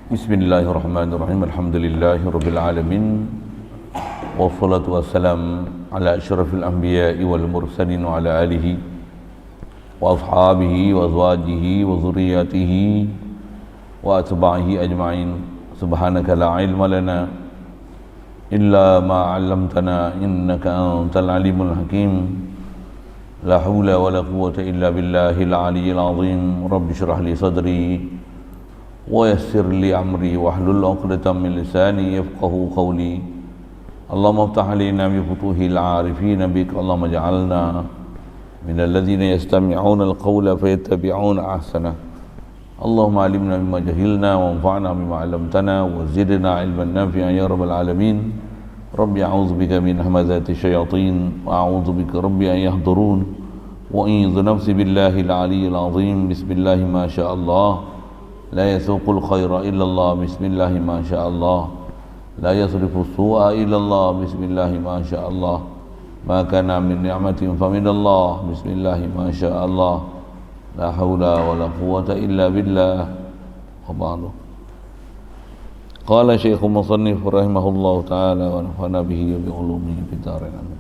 Bismillahirrahmanirrahim. Alhamdulillahirabbil alamin. Wassalatu wassalam ala asyrafil anbiya'i wal mursalin wa ala alihi wa ashabihi wa azwajihi wa dzurriyyatihi wa atba'ihi ajma'in. Subhanaka la ilma lana illa ma 'allamtana innaka antal alimul hakim. La haula wa la quwwata illa billahil aliyyil azim. Rabbi shrah li sadri wa yassir li amri wahlul 'uqdatam min lisani yafqahu qawli. Allahumma iftah 'alaina bi futuhil 'arifin bik. Allahumma ij'alna min alladhina yastami'una al-qawla fayattabi'una ahsana. Allahumma 'allimna mimma jahilna wanfa'na bima 'allamtana wa zidna 'ilman nafi'an ya rabbal alamin. Rabbi a'udzu bika min hamazati syayatin wa a'udzu bika rabbi an yahdurun. Wa a'udzu nafsi billahi al-'aliyyil 'azim. Bismillah ma syaa Allah. La yasuqul khaira illallah. Bismillah ma syaa Allah. La yasrifu su'a illallah. Bismillah ma syaa Allah. Ma kana min ni'matin fa min Allah. Bismillah ma syaa Allah. La haula wa la quwwata illa billah. Wa ba'du. Qala Syekh Musannif rahimahullahu ta'ala wa nafa'ana bihi wa bi ulumihi fid dharain.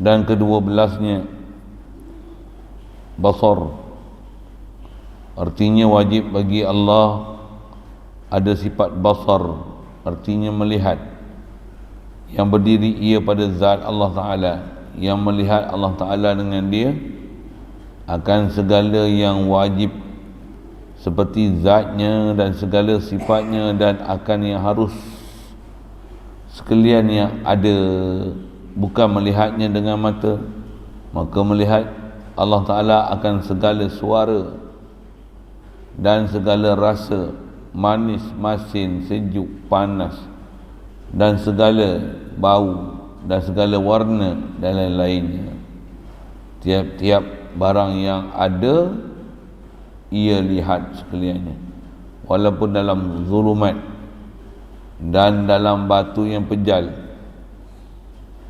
Dan ke-12-nya basar, artinya wajib bagi Allah ada sifat basar, artinya melihat, yang berdiri ia pada zat Allah Ta'ala, yang melihat Allah Ta'ala dengan dia akan segala yang wajib seperti zatnya dan segala sifatnya, dan akan yang harus sekalian yang ada, bukan melihatnya dengan mata. Maka melihat Allah Ta'ala akan segala suara dan segala rasa, manis, masin, sejuk, panas, dan segala bau dan segala warna dan lain-lainnya. Tiap-tiap barang yang ada ia lihat sekaliannya, walaupun dalam zulumat dan dalam batu yang pejal,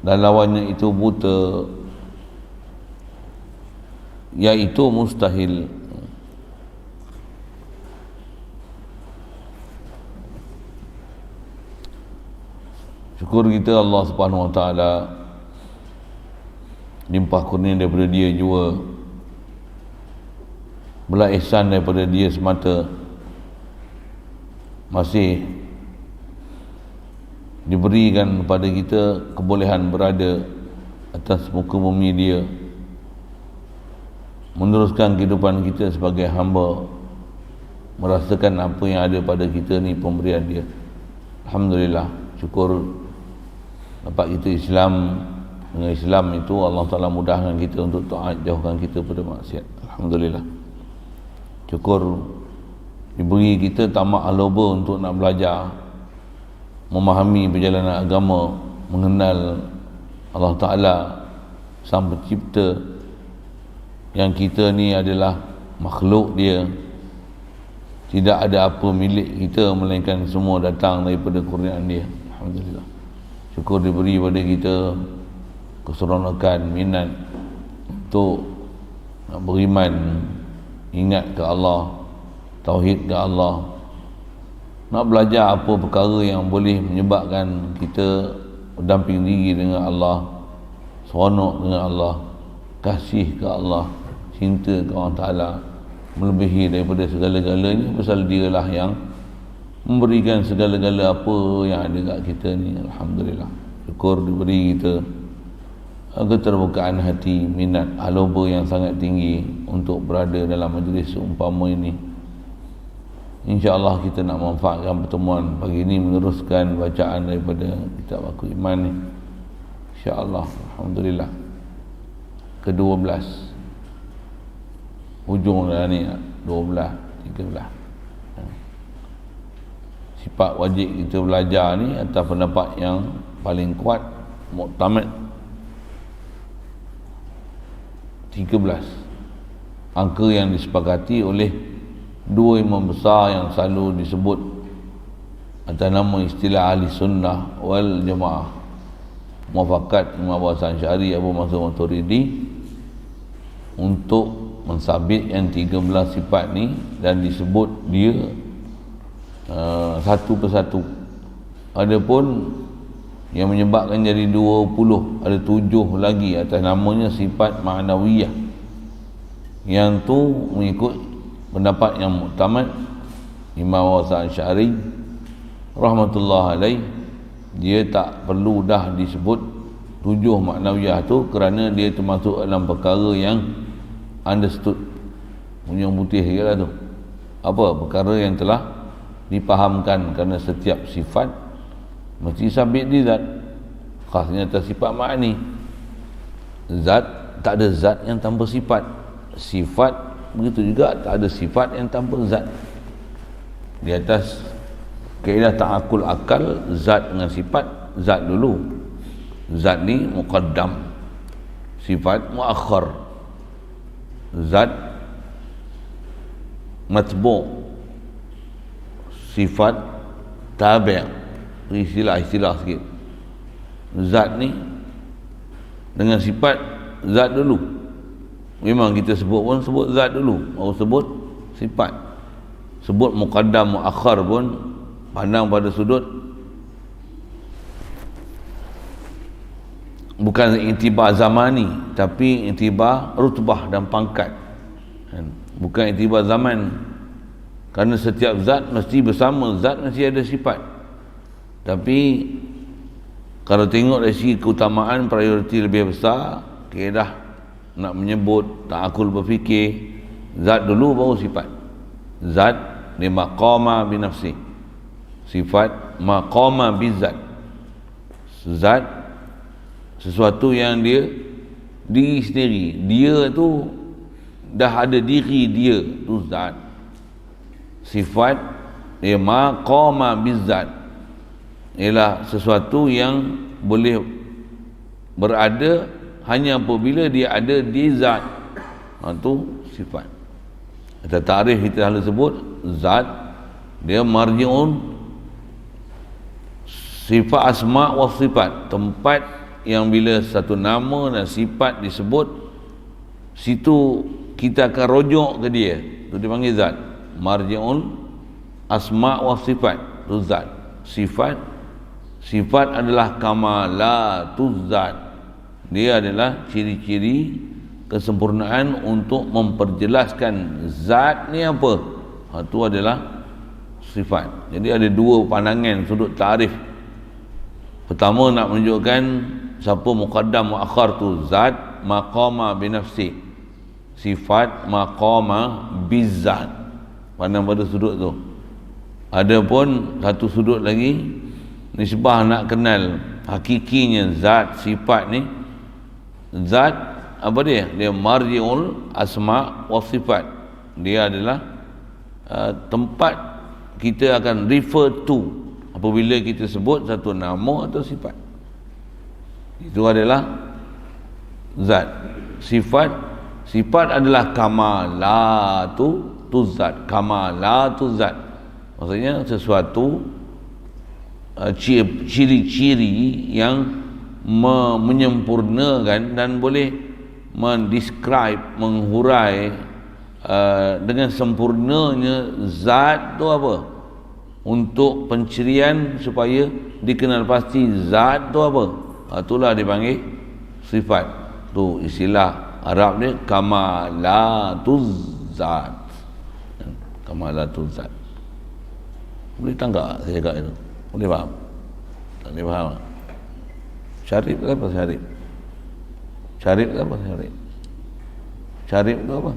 dan lawannya itu buta, iaitu mustahil. Syukur kita Allah Subhanahu Wa Taala, limpah kurnia daripada dia jua, belah ihsan daripada dia semata, masih diberikan kepada kita kebolehan berada atas muka bumi dia, meneruskan kehidupan kita sebagai hamba, merasakan apa yang ada pada kita ni pemberian dia. Alhamdulillah, syukur dapat kita Islam. Dengan Islam itu Allah Ta'ala mudahkan kita untuk taat, jauhkan kita pada maksiat. Alhamdulillah, syukur diberi kita tamak aloba untuk nak belajar, memahami perjalanan agama, mengenal Allah Ta'ala Sang Pencipta, yang kita ni adalah makhluk dia, tidak ada apa milik kita melainkan semua datang daripada kurniaan dia. Alhamdulillah, syukur diberi pada kita keseronokan, minat untuk nak beriman, ingat ke Allah, tauhid ke Allah, nak belajar apa perkara yang boleh menyebabkan kita berdamping diri dengan Allah, seronok dengan Allah, kasih ke Allah, cinta ke Allah Ta'ala melebihi daripada segala-galanya, pasal dia lah yang memberikan segala-gala apa yang ada kat kita ni. Alhamdulillah, syukur diberi kita keterbukaan hati, minat, aloba yang sangat tinggi untuk berada dalam majlis seumpama ini. InsyaAllah kita nak manfaatkan pertemuan pagi ini, meneruskan bacaan daripada kitab Aku Iman ni, InsyaAllah. Alhamdulillah, ke-12 hujung dah ni, 12, 13. Sifat wajib kita belajar ni atas pendapat yang paling kuat, muktamad, 13. Angka yang disepakati oleh dua imam besar yang selalu disebut atas nama istilah ahli sunnah wal jamaah, Muafakat Imam Abu Hasan Syari, Abu Mansur Maturidi, untuk mensabit yang 13 sifat ni dan disebut dia satu persatu. Adapun yang menyebabkan jadi 20, ada 7 lagi atas namanya sifat ma'nawiyah, yang tu mengikut pendapat yang muktamad Imam Hasan Asy'ari rahmatullah alaih. Dia tak perlu dah disebut 7 ma'nawiyah tu kerana dia termasuk dalam perkara yang understood, punya putih je lah tu, apa perkara yang telah dipahamkan, kerana setiap sifat mesti sabit di zat, khasnya atas sifat ma'ani. Zat, tak ada zat yang tanpa sifat. Sifat begitu juga, tak ada sifat yang tanpa zat. Di atas kaedah ta'akul akal, zat dengan sifat, zat dulu, zat ni muqaddam, sifat muakhir, zat matbu', sifat tabi'. Istilah-istilah sikit. Zat ni dengan sifat, zat dulu. Memang kita sebut pun sebut zat dulu, baru sebut sifat. Sebut muqaddam muakhir pun pandang pada sudut bukan iktibar zamani, tapi iktibar rutbah dan pangkat, bukan iktibar zaman. Kerana setiap zat mesti bersama, zat mesti ada sifat. Tapi kalau tengok dari segi keutamaan, prioriti lebih besar, kaedah nak menyebut ta'akul berfikir, zat dulu baru sifat. Zat ni maqama binafsi, sifat maqama bizat. Zat sesuatu yang dia diri sendiri, dia tu dah ada diri dia, tu zat. Sifat dia maqama bizat, ialah sesuatu yang boleh berada hanya apabila dia ada di zat. Itu sifat. Kata tarikh kita selalu sebut zat dia marji'un, sifat asma' wa sifat, tempat yang bila satu nama dan sifat disebut, situ kita akan rujuk ke dia, itu dipanggil zat. Marji'un asma' wa sifat, itu zat. Sifat adalah kamalatuz zat, dia adalah ciri-ciri kesempurnaan untuk memperjelaskan zat ni apa. Itu adalah sifat. Jadi ada dua pandangan sudut tarif. Pertama nak menunjukkan siapa muqaddam muakhir tu, zat maqama binafsi, sifat maqama bizat, pandang pada sudut tu. Ada pun satu sudut lagi, nisbah nak kenal hakikinya zat sifat ni. Zat apa dia? Dia marji'ul asma' wa sifat. Dia adalah tempat kita akan refer to apabila kita sebut satu nama atau sifat. Itu adalah zat. Sifat adalah kamalatu zat. Kamalatu zat, maksudnya sesuatu ciri-ciri yang menyempurnakan dan boleh mendescribe, menghurai dengan sempurnanya zat tu apa, untuk pencirian supaya dikenal pasti zat tu apa. Itulah dipanggil sifat. Tu istilah Arab ni kamalatuz zat. Kamalatuz zat. Boleh tangkap saya cakap itu? Boleh faham? Tak boleh faham? Syarif tu apa syarif? Syarif tu apa syarif? Syarif tu apa?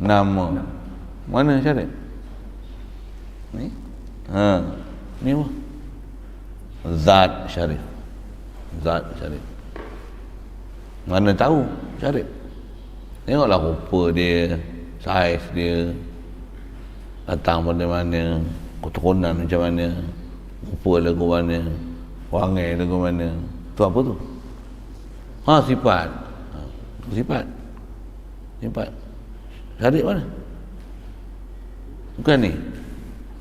Nama. Mana syarif? Ni? Ni apa? Zat syarif. Zat syarif. Mana tahu syarif? Tengoklah rupa dia, saiz dia, datang pada mana, keturunan macam mana, rupa lagu mana, wangi lagu mana. Tu apa tu? Sifat. Sifat. Syarif mana? Bukan ni.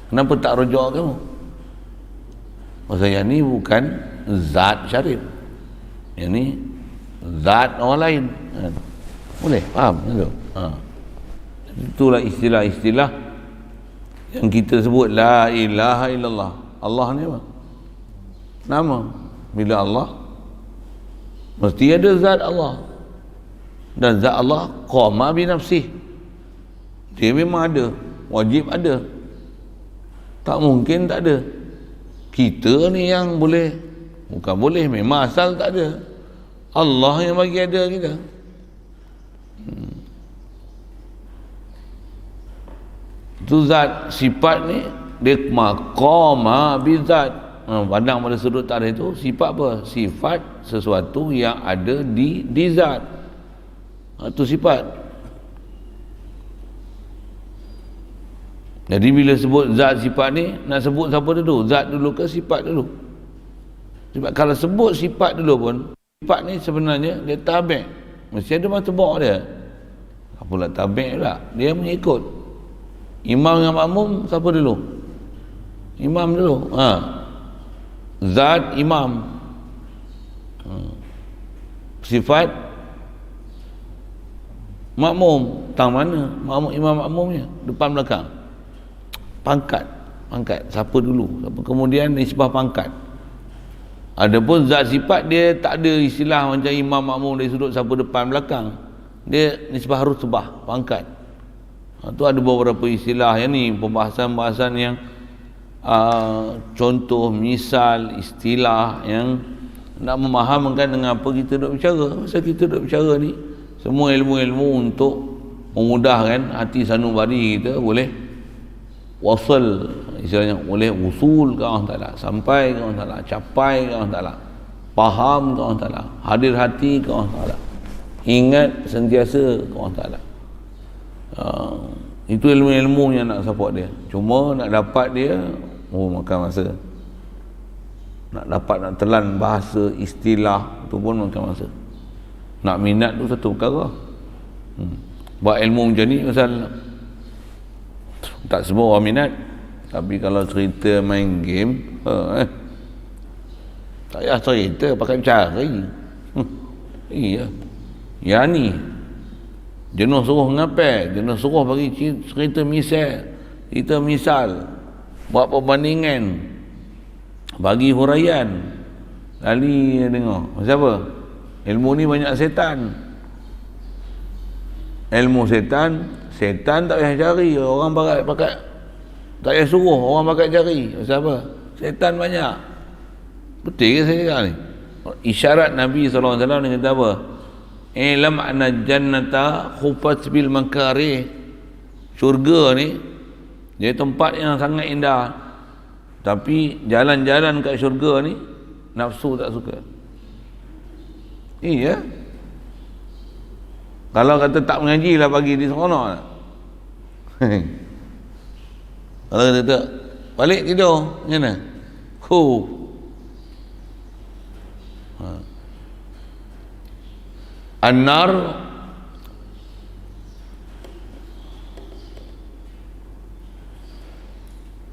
Kenapa tak rujuk kamu? Maksudnya ni bukan zat syarif. Yang ni zat orang lain. Boleh? Faham? Itulah istilah-istilah yang kita sebut la ilaha illallah. Allah ni apa? Nama. Bila Allah, mesti ada zat Allah, dan zat Allah qama bi nafsih, dia memang ada, wajib ada, tak mungkin tak ada. Kita ni yang boleh, bukan boleh, memang asal tak ada. Allah yang bagi ada kita. Itu zat. Sifat ni dia maqama bi zat. Pandang pada sudut tarikh itu, sifat apa? Sifat sesuatu yang ada di zat. Itu sifat. Jadi bila sebut zat sifat ni, nak sebut siapa dulu? Zat dulu ke sifat dulu? Sebab kalau sebut sifat dulu pun, sifat ni sebenarnya dia tabi', mesti ada matbu' dia. Apalah tabi' pula, dia mengikut. Imam dengan makmum siapa dulu? Imam dulu. Zat imam. Sifat makmum, tang mana? Makmum, imam makmumnya depan belakang. Pangkat siapa dulu? Kemudian nisbah pangkat. Adapun zat sifat dia tak ada istilah macam imam makmum dari sudut siapa depan belakang. Dia nisbah rutbah, pangkat. Tu ada beberapa istilah yang ni, pembahasan-pembahasan yang contoh, misal, istilah yang nak memahamkan dengan apa kita duk bicara. Masa kita duk bicara ni, semua ilmu-ilmu untuk memudahkan hati sanubari kita boleh wasal, istilahnya boleh usul ke Allah Ta'ala, sampai ke Allah Ta'ala, capai ke Allah Ta'ala, faham ke Allah Ta'ala, hadir hati ke Allah Ta'ala, ingat sentiasa ke Allah Ta'ala. Itu ilmu-ilmu yang nak support dia. Cuma nak dapat dia, makan masa. Nak dapat, nak telan bahasa, istilah, tu pun makan masa. Nak minat tu satu perkara. Buat ilmu macam ni pasal tak semua orang minat. Tapi kalau cerita main game, tak payah cerita, pakai cari. Iya. Yang ni jenuh suruh ngapel, jenuh suruh bagi cerita misal, buat perbandingan, bagi huraian, lali dengar. Siapa? Ilmu ni banyak setan. Ilmu setan tak payah cari, orang pakai tak payah suruh, orang pakai cari. Siapa? Setan banyak. Betul ke saya cakap ni? Isyarat Nabi SAW dia kata apa? Ilam anna jannata khufat bil makarih. Syurga ni dia tempat yang sangat indah, tapi jalan-jalan kat syurga ni nafsu tak suka. Iya. Kalau kata tak mengaji lah pagi di seronok tak? Kalau kata tak, balik tidur macam mana? An-nar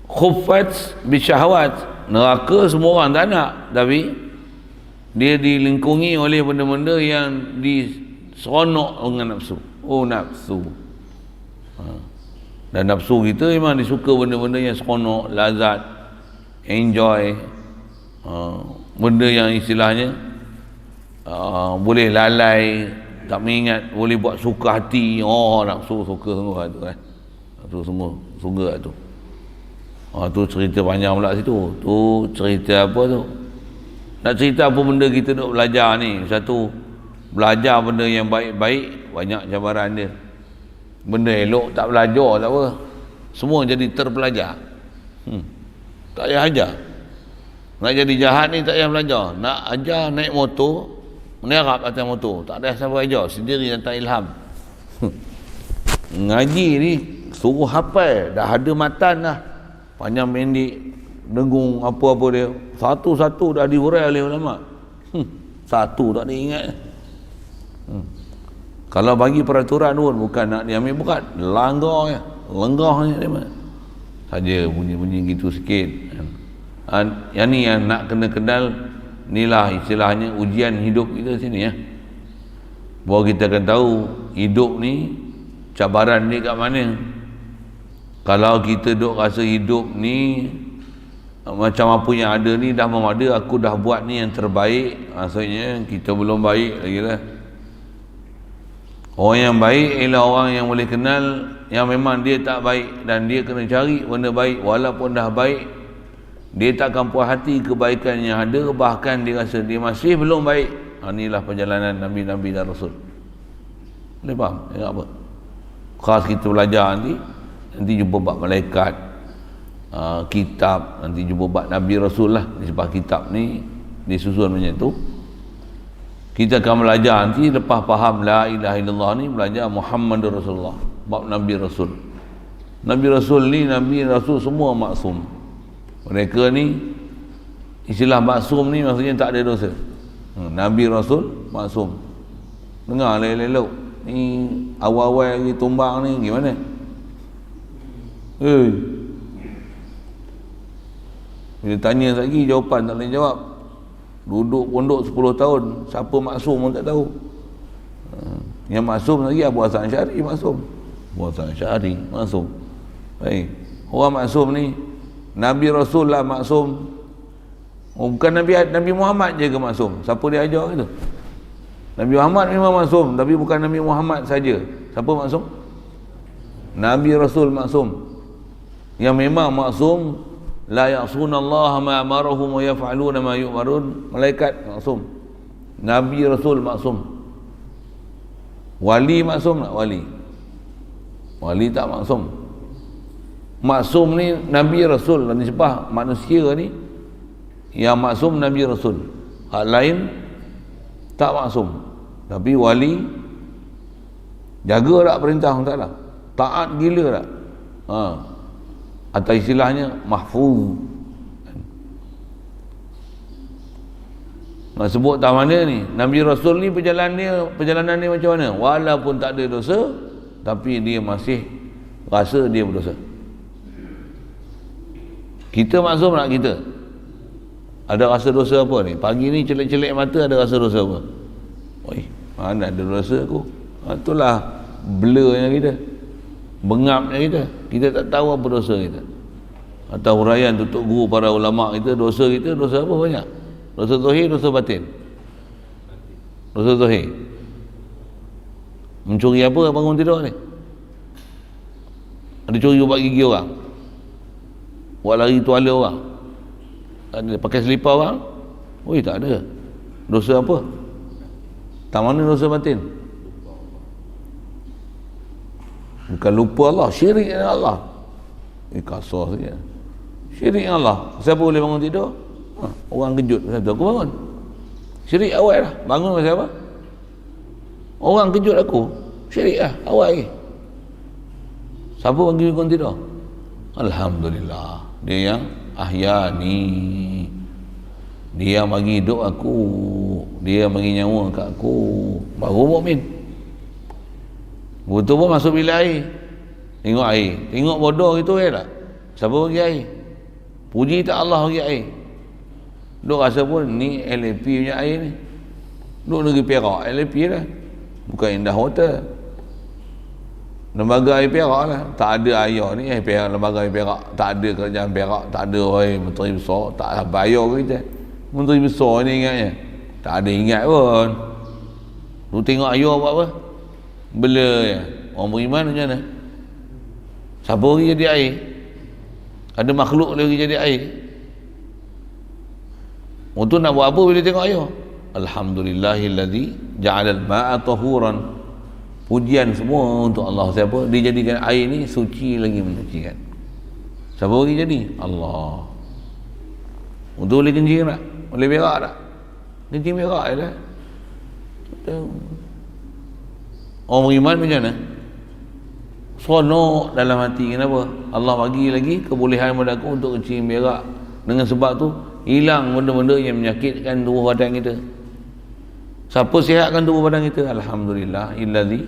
khuffat bisyahwat. Neraka semua orang tak nak, tapi dia dilingkungi oleh benda-benda yang diseronok dengan nafsu. Nafsu. Dan nafsu kita memang disuka benda-benda yang seronok, lazat, enjoy, benda yang istilahnya boleh lalai, tak mengingat, boleh buat suka hati. Nafsu suka sungguh tu kan. Tu semua suka tu. Tu cerita panjang pula situ. Tu cerita apa tu? Nak cerita apa benda kita nak belajar ni. Satu, belajar benda yang baik-baik, banyak cabaran dia. Benda elok tak belajar tak apa. Semua jadi terpelajar. Tak payah ajar. Nak jadi jahat ni tak payah belajar. Nak ajar naik motor, menerap atas motor, tak ada siapa ajar, sendiri datang ilham. Ngaji ni suruh hafal, dah ada matan dah, panjang pendek, dengung apa-apa dia, satu-satu dah dihurai oleh ulama. Satu tak ada ingat. Kalau bagi peraturan pun bukan nak diambil berat, langgar lenggahnya dia saja, bunyi-bunyi gitu sikit. Yang ni yang nak kena kenal, inilah istilahnya ujian hidup kita sini ya. Bahawa kita akan tahu hidup ni cabaran ni kat mana. Kalau kita duk rasa hidup ni macam apa yang ada ni dah ada, aku dah buat ni yang terbaik, maksudnya kita belum baik lagi lah. Orang yang baik ialah orang yang boleh kenal yang memang dia tak baik, dan dia kena cari benda baik. Walaupun dah baik, dia takkan puas hati kebaikan yang ada, bahkan dia rasa dia masih belum baik. Inilah perjalanan Nabi-Nabi dan Rasul. Boleh faham? Ingat apa? Khas kita belajar nanti jumpa bab malaikat, kitab, nanti jumpa bab Nabi Rasul lah. Sebab kitab ni disusun macam tu. Kita akan belajar nanti lepas faham la ilaha illallah ni, belajar Muhammadur Rasulullah, bab Nabi Rasul. Nabi Rasul ni, Nabi Rasul semua maksum. Mereka ni, istilah maksum ni maksudnya tak ada dosa. Nabi Rasul maksum. Dengar elok-elok ni, awal-awal lagi tumbang ni gimana? Bila tanya lagi jawapan tak boleh jawab. Duduk pondok 10 tahun, siapa maksum pun tak tahu. Yang maksum lagi Abu Hasan Asy'ari maksum. Abu Hasan Asy'ari maksum. Baik. Orang maksum ni Nabi Rasul lah maksum. Bukan Nabi Muhammad je ke maksum? Siapa dia ajar itu? Nabi Muhammad memang maksum, tapi bukan Nabi Muhammad saja. Siapa maksum? Nabi Rasul maksum. Yang memang maksum, la ya'sunallaha ma amarahum wa yaf'aluna ma yu'marun. Malaikat maksum. Nabi Rasul maksum. Wali maksum tak? Wali tak maksum. Maksum ni Nabi Rasul, dan sebab manusia ni yang maksum Nabi Rasul. Hak lain tak maksum. Tapi wali jaga tak perintah Allah Taala, taat gila tak? Atau istilahnya mahfuz. Nak sebut tak mana ni, Nabi Rasul ni perjalanan dia macam mana? Walaupun tak ada dosa, tapi dia masih rasa dia berdosa. Kita maksum tak kita? Ada rasa dosa apa ni? Pagi ni celek-celek mata ada rasa dosa apa? Oi, mana ada dosa aku? Itulah blurnya kita, bengapnya kita. Kita tak tahu apa dosa kita. Atau huraian tutup guru para ulama kita, dosa apa banyak? Dosa zahir, dosa batin. Dosa zahir, mencuri apa bangun tidur ni? Ada curi ubat gigi orang, buat lari tuala orang, ada pakai selipar orang. Oi, tak ada. Dosa apa? Tak mana dosa batin? Bukan lupa Allah, syirik dengan Allah. Kasar saja. Syirik dengan Allah. Siapa boleh bangun tidur? Orang kejut, kata aku bangun. Syirik awal lah. Bangun pasal apa? Orang kejut aku. Syirik lah, awal lagi. Siapa bagi bangun tidur? Alhamdulillah, dia yang ahyani, dia yang bagi hidup aku, dia yang bagi nyawa kat aku, baru mukmin. Betul pun masuk bilik air, tengok air, tengok bodoh itu tak? Siapa bagi air? Puji tak Allah bagi air. Duk rasa pun ni LAP punya air ni, duk negeri Perak, LAP lah, bukan Indah Water, lembaga air Perak lah. Tak ada air ni Perak, lembaga air Perak, tak ada kerajaan Perak, tak ada menteri besar, tak ada bayar ke kita. Menteri besar ni ingatnya, tak ada ingat pun. Lu tengok air buat apa? Bela je. Orang beriman macam mana? Siapa lagi jadi air? Ada makhluk lagi jadi air? Untuk nak buat apa bila tengok air? Alhamdulillahillazi ja'alal ma'a tahuran. Pujian semua untuk Allah. Siapa? Dia jadikan air ni suci lagi menyucikan. Siapa lagi jadi? Allah. Untuk boleh kencing tak? Boleh berak tak? Kencing berak je lah. Orang beriman macam mana? Seronok dalam hati. Kenapa? Allah bagi lagi kebolehan kepada aku untuk kencing berak. Dengan sebab tu hilang benda-benda yang menyakitkan tubuh badan kita. Siapa sihatkan tubuh badan kita? Alhamdulillah illazi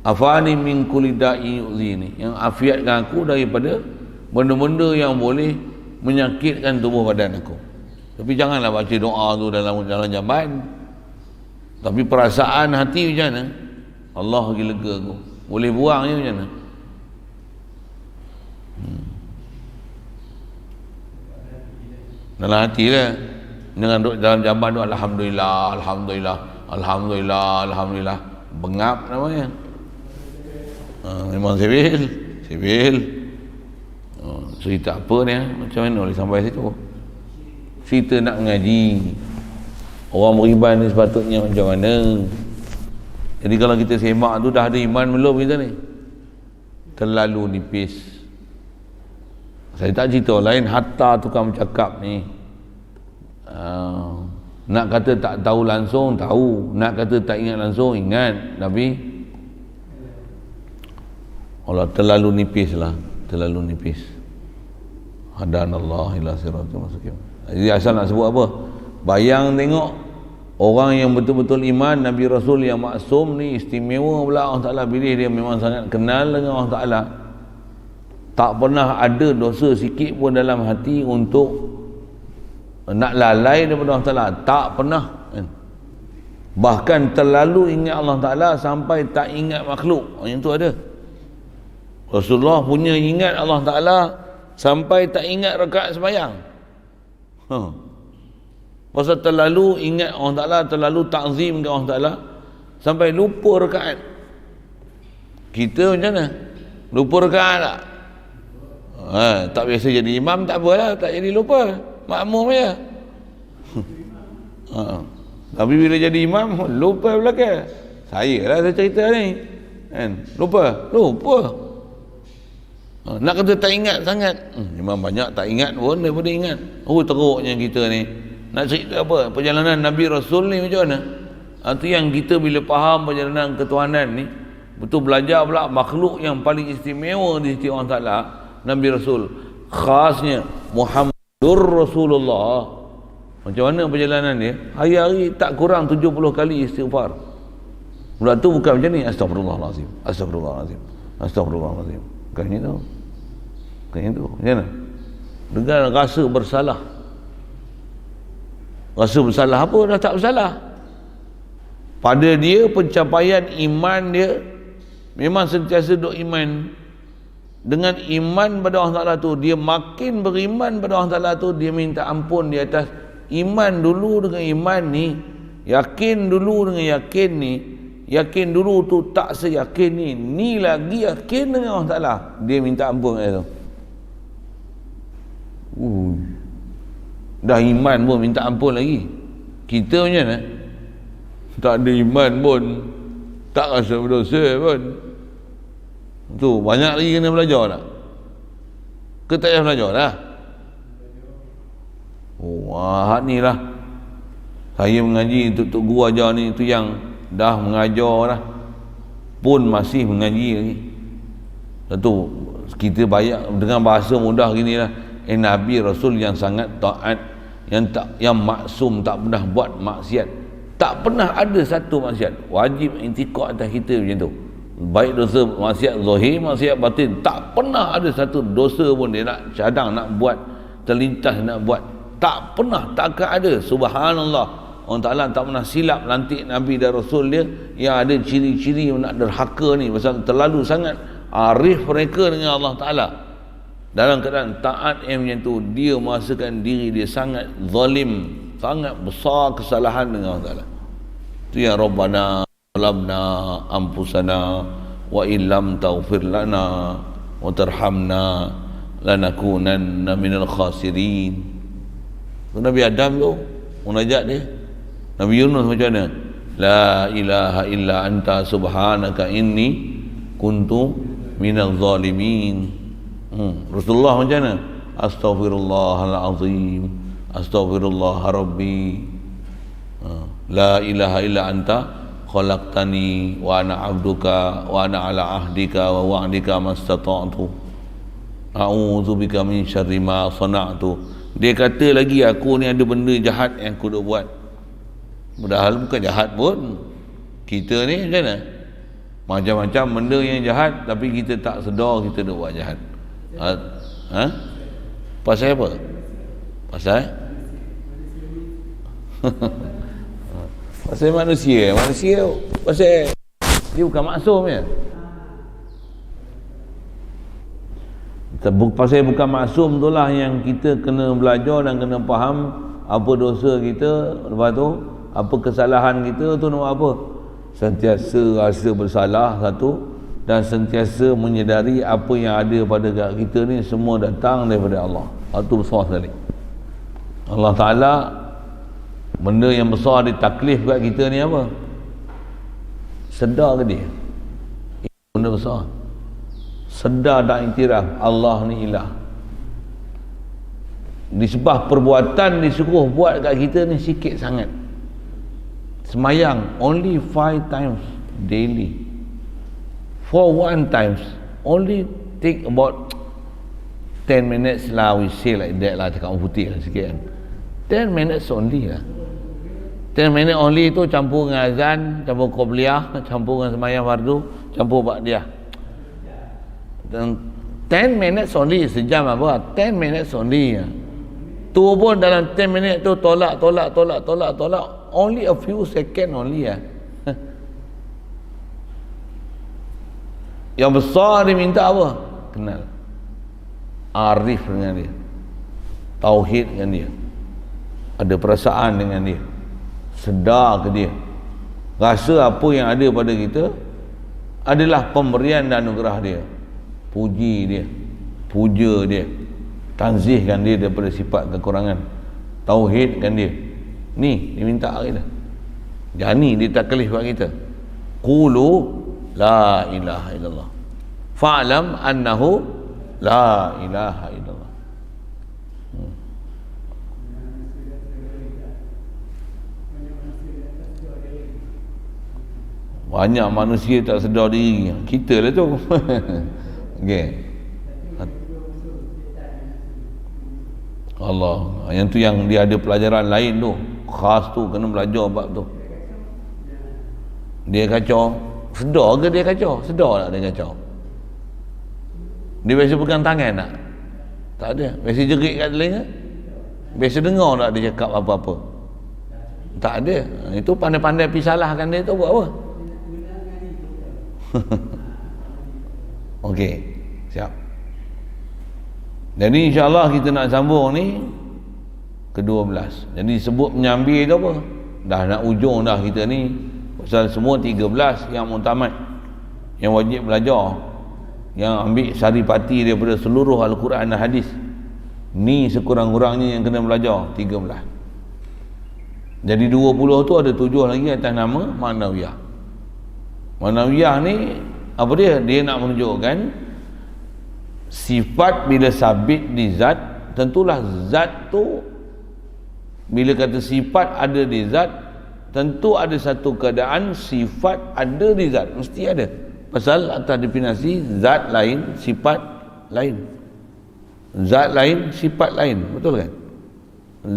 afani min kulli da'i yu'zini, yang afiatkan aku daripada benda-benda yang boleh menyakitkan tubuh badan aku. Tapi janganlah baca doa tu dalam jamban. Tapi perasaan hati macam mana? Allah lagi lega aku. Boleh buang je macam mana? Dalam hati lah. Dengan duduk dalam jamban tu, Alhamdulillah, Alhamdulillah, Alhamdulillah, Alhamdulillah. Bengap namanya. Memang Sibil. Cerita apa ni? Macam mana boleh sampai situ? Cerita nak mengaji. Orang beriman ni sepatutnya macam mana? Jadi kalau kita semak tu, dah ada iman belum kita ni? Terlalu nipis. Saya tak cerita lain, hatta tukang bercakap ni, nak kata tak tahu langsung, tahu. Nak kata tak ingat langsung, ingat. Tapi Allah, terlalu nipis lah. Terlalu nipis. Hadanallah ila siratal mustaqim. Jadi asal nak sebut apa? Bayang tengok orang yang betul-betul iman, Nabi Rasul yang maksum ni, istimewa pula Allah Ta'ala pilih dia, memang sangat kenal dengan Allah Ta'ala. Tak pernah ada dosa sikit pun dalam hati untuk nak lalai daripada Allah Ta'ala. Tak pernah. Bahkan terlalu ingat Allah Ta'ala sampai tak ingat makhluk. Yang tu ada. Rasulullah punya ingat Allah Ta'ala sampai tak ingat rakaat sembahyang. Pasal terlalu ingat Allah Ta'ala, terlalu ta'zim ke Allah Ta'ala sampai lupa rakaat. Kita macam mana? Lupa rakaat tak? Tak biasa jadi imam tak apalah, tak jadi lupa, makmum je. Tapi bila jadi imam, lupa belakang. Saya cerita ni kan? Lupa. Nak kata tak ingat sangat, memang banyak tak ingat pun daripada ingat. Teruknya kita ni. Nak cerita apa? Perjalanan Nabi Rasul ni macam mana? Itu yang kita bila faham perjalanan ketuhanan ni, betul belajar pula makhluk yang paling istimewa di sisi Allah Ta'ala, Nabi Rasul. Khasnya Muhammadur Rasulullah. Macam mana perjalanan dia? Hari-hari tak kurang 70 kali istighfar. Mula tu bukan macam ni, Astagfirullahalazim, Astagfirullahalazim, Astagfirullahalazim. Bukan itu. Macam mana? Dengan rasa bersalah. Rasa bersalah apa? Dah tak bersalah. Pada dia pencapaian iman dia memang sentiasa duk iman. Dengan iman pada Allah Ta'ala tu, dia makin beriman pada Allah Ta'ala tu, dia minta ampun di atas iman dulu dengan iman ni, yakin dulu dengan yakin ni, yakin dulu tu tak seyakin ni lagi yakin dengan Allah Ta'ala, dia minta ampun kat tu. Dah iman pun minta ampun lagi. Kita macam mana? Tak ada iman pun tak rasa berdosa pun. Tu banyak lagi kena belajar tak? Ke tak payah belajar dah? Ni lah saya mengaji untuk guru ajar ni, tu yang dah mengajar dah pun masih mengaji lagi. Tentu kita banyak dengan bahasa mudah gini lah, Nabi Rasul yang sangat taat, yang maksum, tak pernah buat maksiat, tak pernah ada satu maksiat. Wajib intikad atas kita macam tu, baik dosa maksiat zahir, maksiat batin, tak pernah ada satu dosa pun dia nak cadang nak buat, terlintas nak buat, tak pernah, takkan ada. Subhanallah, Allah Ta'ala tak pernah silap lantik Nabi dan Rasul dia yang ada ciri-ciri nak derhaka ni, pasal terlalu sangat arif mereka dengan Allah Ta'ala. Dalam keadaan taat yang macam tu, dia merasakan diri dia sangat zalim, sangat besar kesalahan dengan Allah Ta'ala. Itu yang Rabbana zalamna anfusana wa illam taghfir lana wa tarhamna lanakunanna minal khasirin. Nabi Adam tu munajat dia. Nabi Yunus macam mana? La ilaha illa anta subhanaka inni kuntu minal zalimin. Rasulullah macam mana? Astaghfirullahalazim, astaghfirullah rabbi, la ilaha illa anta khalaqtani wa ana abduka wa ana ala ahdika wa wa'dika mastata'tu a'udzubika min syarri ma sana'tu. Dia kata lagi, aku ni ada benda jahat yang aku dah buat, padahal bukan jahat pun. Kita ni macam mana? Macam-macam benda yang jahat, tapi kita tak sedar kita dah buat jahat. Pasal apa? Pasal Pasal manusia pasal dia bukan maksum ya. Pasal bukan maksum itulah yang kita kena belajar dan kena faham apa dosa kita, lepas tu apa kesalahan kita tu nak apa. Sentiasa rasa bersalah satu, dan sentiasa menyedari apa yang ada pada kita ni semua datang daripada Allah. Itu besar sekali. Allah Ta'ala benda yang besar ditaklif kat kita ni apa? Sedar ke dia? Benda besar. Sedar dan iktiraf Allah ni ilah. Disebab perbuatan disuruh buat kat kita ni sikit sangat. Semayang only 5 times daily. For 1 times only take about 10 minutes lah, we say like that lah, cakap putih lah sikit kan. 10 minutes only lah. 10 minutes only tu campur dengan azan, campur qobliyah, campur dengan semayang fardu, campur ba'diyah. 10 minutes only, sejam apa? 10 minutes only. Tu pun dalam 10 minit tu tolak. Only a few second only ya. Yang besar dia minta apa? Kenal. Arif dengan dia. Tauhid dengan dia. Ada perasaan dengan dia. Sedar ke dia. Rasa apa yang ada pada kita adalah pemberian dan anugerah dia. Puji dia. Puja dia. Tanzihkan dia daripada sifat kekurangan. Tauhidkan dia. Ni dia minta kita. Jani dia taklif buat kita. Qulu la ilaha illallah. Fa'lam annahu la ilaha illallah. Banyak manusia tak sedar diri. Kita lah tu. Okey. Allah, yang tu yang dia ada pelajaran lain tu, khas tu, kena belajar bab tu. Dia kacau, sedar ke dia kacau? Sedar tak dia kacau? Dia biasa pegang tangan tak? Tak ada. Biasa jerit kat telinga? Biasa dengar tak dia cakap apa-apa? Tak ada. Itu pandai-pandai pisalahkan dia tu buat apa? Okey, siap. Jadi insyaAllah kita nak sambung ni ke-12. Jadi sebut menyambil tu apa? Dah nak ujung dah kita ni. Pasal semua 13 yang muktamad, yang wajib belajar, yang ambil saripati daripada seluruh Al-Quran dan Hadis. Ni sekurang-kurangnya yang kena belajar 13. Jadi 20 tu ada 7 lagi atas nama Ma'nawiyah. Ma'nawiyah ni apa dia? Dia nak menunjukkan sifat bila sabit di zat, tentulah zat tu bila kata sifat ada di zat, tentu ada satu keadaan sifat ada di zat, mesti ada. Pasal atas definisi zat lain, sifat lain. Zat lain, sifat lain, betul kan?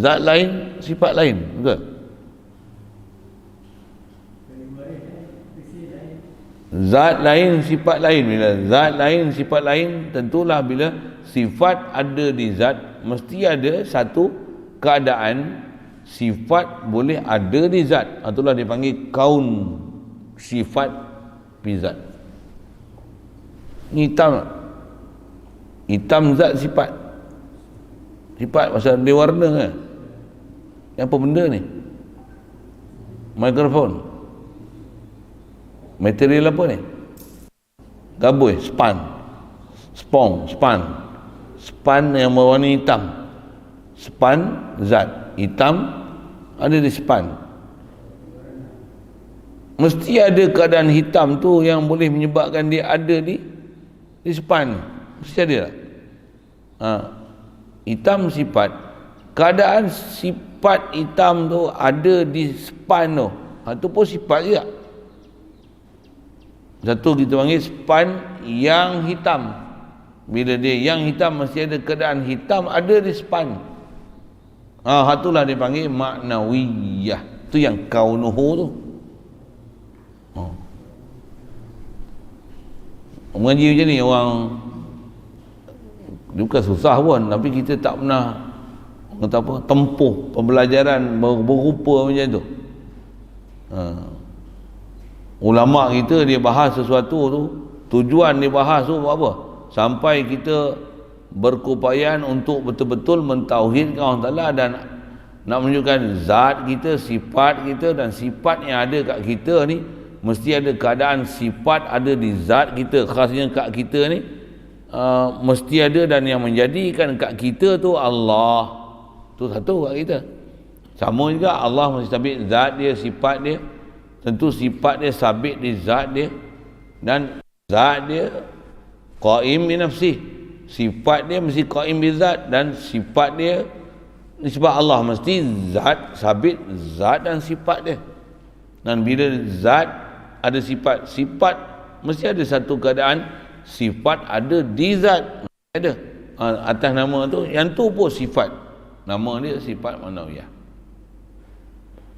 Zat lain, sifat lain, betul? Zat lain, sifat lain. Bila zat lain, sifat lain, tentulah bila sifat ada di zat, mesti ada satu keadaan sifat boleh ada di zat. Itulah dipanggil kaun sifat fi zat. Ni hitam tak? Hitam zat sifat. Sifat pasal dia warna kan? Yang apa benda ni? Mikrofon. Material apa ni? Gabui, span. Span yang berwarna hitam. Span zat. Hitam ada di span. Mesti ada keadaan hitam tu yang boleh menyebabkan dia ada di span. Mesti ada tak? Hitam sifat. Keadaan sifat hitam tu ada di span tu. Itu pun sifat juga. Satu kita panggil span yang hitam. Bila dia yang hitam, mesti ada keadaan hitam ada di span. Itulah dia panggil Ma'nawiyah. Itu yang kaunuhu tu. Mengaji macam ni orang dia bukan susah pun, tapi kita tak pernah tempuh pembelajaran berupa macam tu. Ulama kita dia bahas sesuatu tu, tujuan dia bahas tu buat apa? Sampai kita berkupayan untuk betul-betul mentauhidkan Allah Ta'ala dan nak menunjukkan zat kita, sifat kita, dan sifat yang ada kat kita ni mesti ada keadaan sifat ada di zat kita, khasnya kat kita ni mesti ada, dan yang menjadikan kat kita tu Allah tu satu kat kita. Sama juga Allah mesti sabit zat dia, sifat dia, tentu sifat dia sabit di zat dia, dan zat dia qaim bi nafsih, sifat dia mesti qaim bi zat, dan sifat dia sebab Allah mesti zat, sabit zat dan sifat dia. Dan bila zat ada sifat, sifat mesti ada satu keadaan sifat ada di zat, ada atas nama tu, yang tu pun sifat, nama dia sifat ma'nawiyah.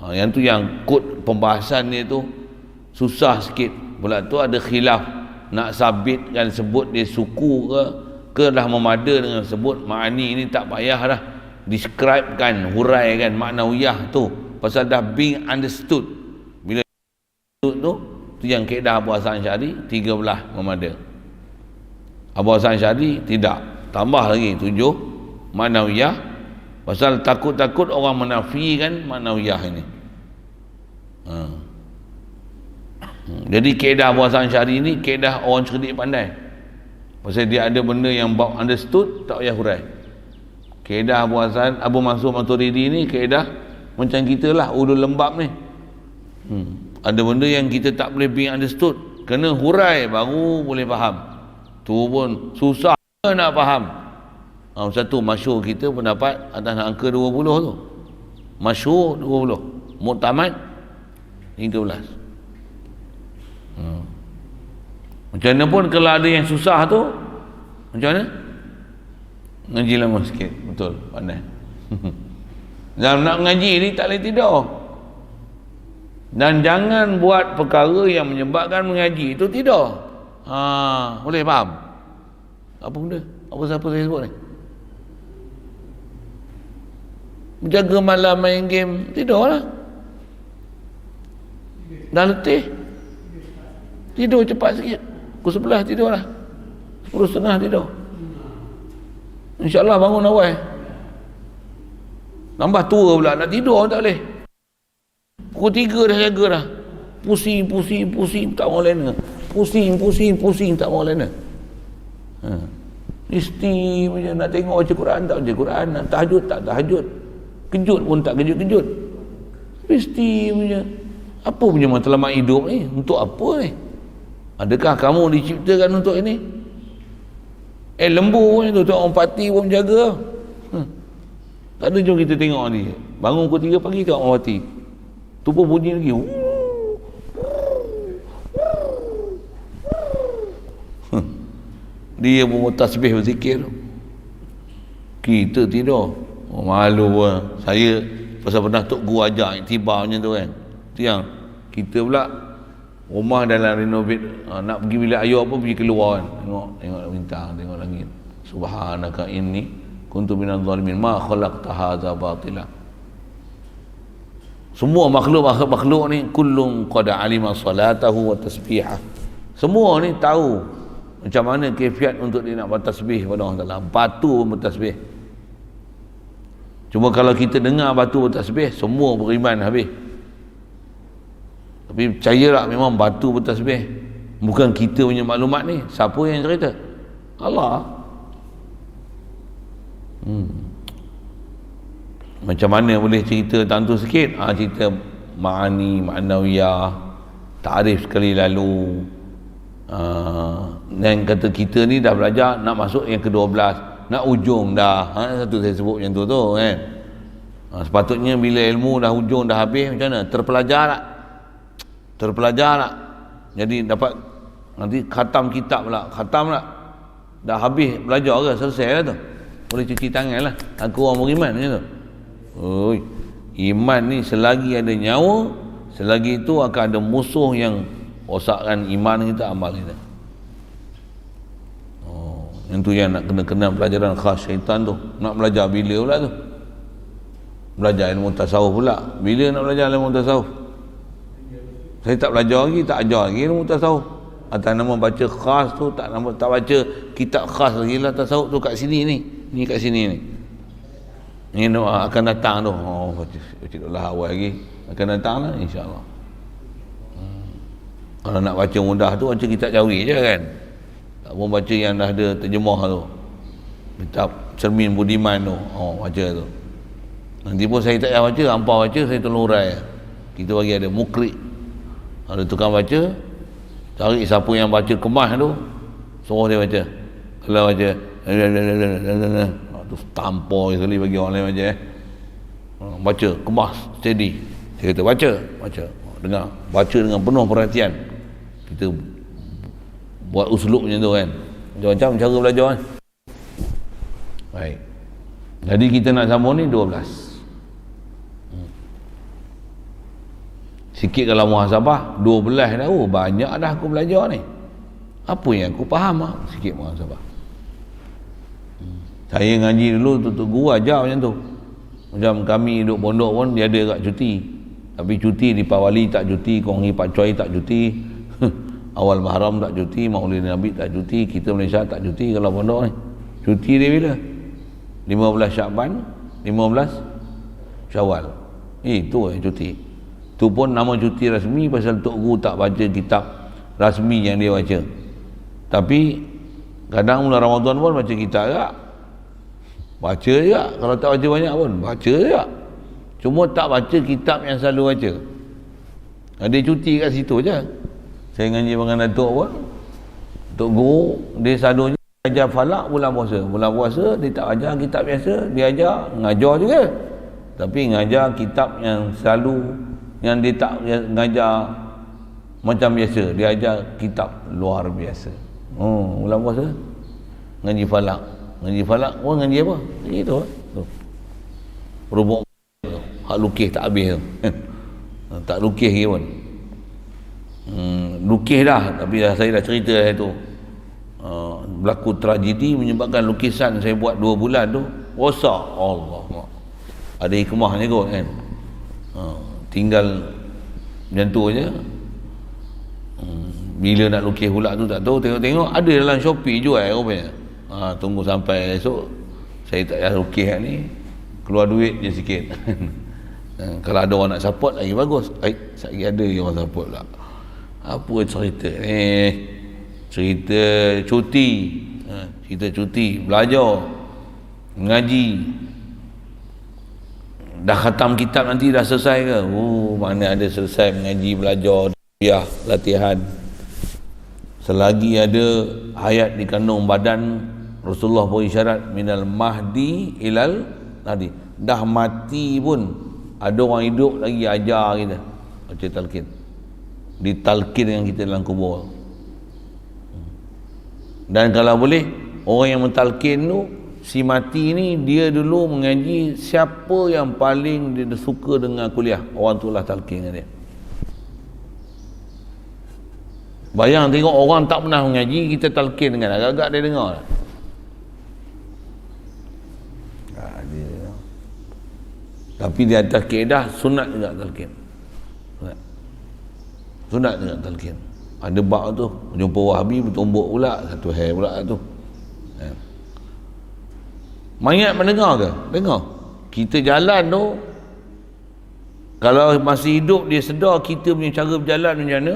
Yang tu yang kod pembahasan dia tu susah sikit pula, tu ada khilaf nak sabitkan sebut dia suku ke dah memada dengan sebut ma'ani ni, tak payah dah describekan, huraikan ma'nawiyah tu, pasal dah being understood. Bila tu yang kaedah Abu Hasan Asy'ari 13 memada, Abu Hasan Asy'ari tidak, tambah lagi 7 ma'nawiyah, pasal takut-takut orang menafikan ma'nawiyah ini. Jadi kaedah Abu Hasan Asy'ari ni kaedah orang cerdik pandai, pasal dia ada benda yang bab understood, tak payah hurai. Kaedah Abu Mansur Maturidi ni kaedah macam kita lah, ulul lembab ni. Ada benda yang kita tak boleh being understood, kena hurai baru boleh faham. Tu pun susah nak faham. Satu masyhur kita pendapat atas angka 20 tu, masyhur 20, muktamad 13. Macam mana pun kalau ada yang susah tu, macam mana? Ngaji lama sikit, betul, pandai. Dan nak ngaji ni tak boleh tidur, dan jangan buat perkara yang menyebabkan mengaji itu tidur. Boleh faham? Apa benda? Apa siapa saya sebut ni? Menjaga malam main game, tidurlah. Dah letih, tidur cepat sikit. Pukul 11 tidurlah, 10.30 tidur. InsyaAllah bangun awal. Tambah tua pula, nak tidur tak boleh. Pukul 3 dah jaga dah. Pusing, tak mau lena. Pusing, tak mau lena. Isti macam nak tengok baca Quran, tak baca Quran. Nak tahajud, tak tahajud. Kejut pun tak kejut-kejut. Isti macam, apa punya matlamat hidup ni? Untuk apa ni? Adakah kamu diciptakan untuk ini? Lembu pun tu, tengok orang parti pun menjaga. Tak ada, jom kita tengok ni. Bangun pukul 3 pagi tengok orang parti. Tu pun bunyi lagi. Dia pun tasbih berzikir. Kita tidur. Malu pun. Saya pasal pernah Tok Guru ajak tiba macam tu kan. Tu yang kita pula rumah dalam renovate, nak pergi bilik ayah apa, pergi keluar kan, tengok bintang, tengok langit. Subhanaka inni kuntu minadh dhalimin ma khalaqta hadza batila. Semua makhluk ni kullun qad alima salatahu wa tasbihah. Semua ni tahu macam mana kaifiat untuk dia nak bertasbih pada Allah Taala. Batu pun bertasbih. Cuma kalau kita dengar batu bertasbih, semua beriman habis. Tapi percayalah, memang batu bertasbih. Bukan kita punya maklumat ni. Siapa yang cerita? Allah. Macam mana boleh cerita tentang tu sikit? Cerita ma'ani, ma'nawiyah, ta'rif sekali lalu. Dan kata kita ni dah belajar nak masuk yang ke-12, nak ujung dah. Satu saya sebut macam tu kan. Sepatutnya bila ilmu dah ujung dah habis, macam mana? Terpelajar lah. Jadi dapat nanti khatam kitab pula. Khatam lah. Dah habis belajar ke? Selesai lah tu. Boleh cuci tangan lah. Aku orang beriman macam tu. Iman ni selagi ada nyawa, selagi itu akan ada musuh yang rosakkan iman kita, amal kita. Yang tu yang nak kena pelajaran khas syaitan tu. Nak belajar bila pula tu? Belajar ilmu tasawuf pula. Bila nak belajar ilmu tasawuf? Saya tak belajar lagi, tak ajar lagi ilmu tasawuf. Atas nama baca khas tu, tak baca kitab khas lagi lah tasawuf tu kat sini ni. Ni kat sini ni. Ni akan datang tu. Oh, baca lah awal lagi. Akan datang lah insya-Allah. Kalau nak baca mudah tu, baca kitab Jawi je kan. Tak pun baca yang dah ada terjemah tu. Kitab Cermin Budiman tu. Oh, baca tu. Nanti pun saya tak payah baca, hampa baca, saya tolong urai. Kita bagi ada mukri. Ada tukang baca, cari siapa yang baca kemas tu, suruh dia baca. Kalau baca tu tampar sekali bagi orang lain baca. Baca kemas steady. Dia kata baca. Dengar, baca dengan penuh perhatian. Kita buat uslub macam tu kan. Macam-macam cara belajar kan. Baik. Jadi kita nak sambung ni 12. Sikit kalau muhasabah 12 dah. Oh, banyak dah aku belajar ni. Apa yang aku faham lah. Sikit muhasabah. Saya ngaji dulu tu guru ajar macam tu. Macam kami duduk pondok pun dia ada kat cuti. Tapi cuti di Pak Wali tak cuti, Konghi Pak Choi tak cuti. Awal Muharram tak cuti, Maulid Nabi tak cuti, kita Malaysia tak cuti kalau pondok ni. Cuti dia bila? 15 Syaban, 15 Syawal. Itu cuti. Tu pun nama cuti rasmi pasal Tok Guru tak baca kitab rasmi yang dia baca. Tapi kadang bulan Ramadan pun baca kitab juga. Baca juga. Kalau tak baca banyak pun baca juga. Cuma tak baca kitab yang selalu baca. Dia cuti kat situ je. Saya ngaji dengan Datuk pun, Tok Guru dia selalunya ajar falak bulan puasa. Bulan puasa dia tak ajar kitab biasa, dia ajar ngajar juga. Tapi ngajar kitab yang selalu, yang dia tak ngajar macam biasa, dia ajar kitab luar biasa. Oh, bulan puasa ngaji falak. Ngaji falak pun ngaji apa? Gitu tu. Rubuk hak lukis tak habis tu. Tak lukis lagi pun. Lukis dah, tapi saya dah cerita saya tu. Berlaku tragedi menyebabkan lukisan saya buat 2 bulan tu rosak. Allah. Ada hikmahnya kot kan. Tinggal macam tu je. Bila nak lukis pula tu tak tahu, tengok-tengok ada dalam Shopee jual rupanya. Tunggu sampai esok. Saya tak payah lukis ni, keluar duit je sikit. Kalau ada orang nak support lagi bagus. Lagi ada orang support pula. Apa cerita ni? Cerita cuti. Cerita cuti, belajar, mengaji. Dah khatam kitab nanti dah selesai ke? Mana ada selesai mengaji, belajar, biah, latihan. Selagi ada hayat dikandung badan, Rasulullah beri syarat minal mahdi ilal nadi. Dah mati pun ada orang hidup lagi ajar kita baca talqin, ditalqin dengan kita dalam kubur. Dan kalau boleh orang yang mentalqin tu, si mati ni dia dulu mengaji siapa yang paling dia suka dengan kuliah, orang tu lah talqin dengan dia. Bayang tengok orang tak pernah mengaji, kita talqin dengan agak-agak dia dengar lah. Tapi di atas kaedah sunat juga talqin. Sunat juga talqin. Ada bab tu, jumpa Wahabi bertumbuk pula, satu hair pula tu. Mayat mendengar ke? Dengar. Kita jalan tu, kalau masih hidup dia sedar kita punya cara berjalan macam mana.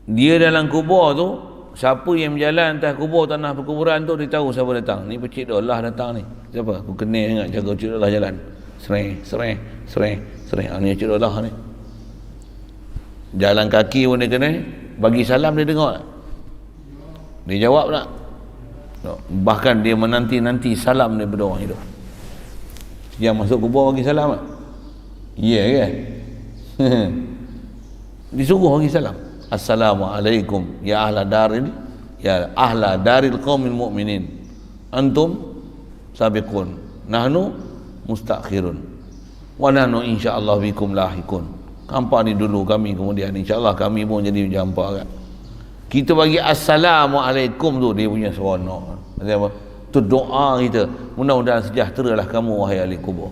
Dia dalam kubur tu, siapa yang berjalan atas kubur tanah perkuburan tu, dia tahu siapa datang. Ni Pecik Allah datang ni. Siapa? Aku kenal ingat jaga Pecik Allah jalan. Sereh. Ni Pecik Allah ni. Jalan kaki pun dia kenal. Bagi salam dia dengar. Dia jawab tak? Bahkan dia menanti-nanti salam daripada orang hidup. Yang masuk kubur bagi salam tak? Ya ke? Disuruh bagi salam. Assalamualaikum ya ahla daril qaumil mu'minin, antum sabiqun, nahnu mustakhirun, wa nahnu insyaallah bikum lahikun. Hampa ni dulu, kami kemudian insyaallah kami pun jadi macam hampa kan. Kita bagi assalamualaikum tu dia punya seronok. Maksudnya apa? Tu doa kita, mudah-mudahan sejahteralah kamu wahai ahli kubur.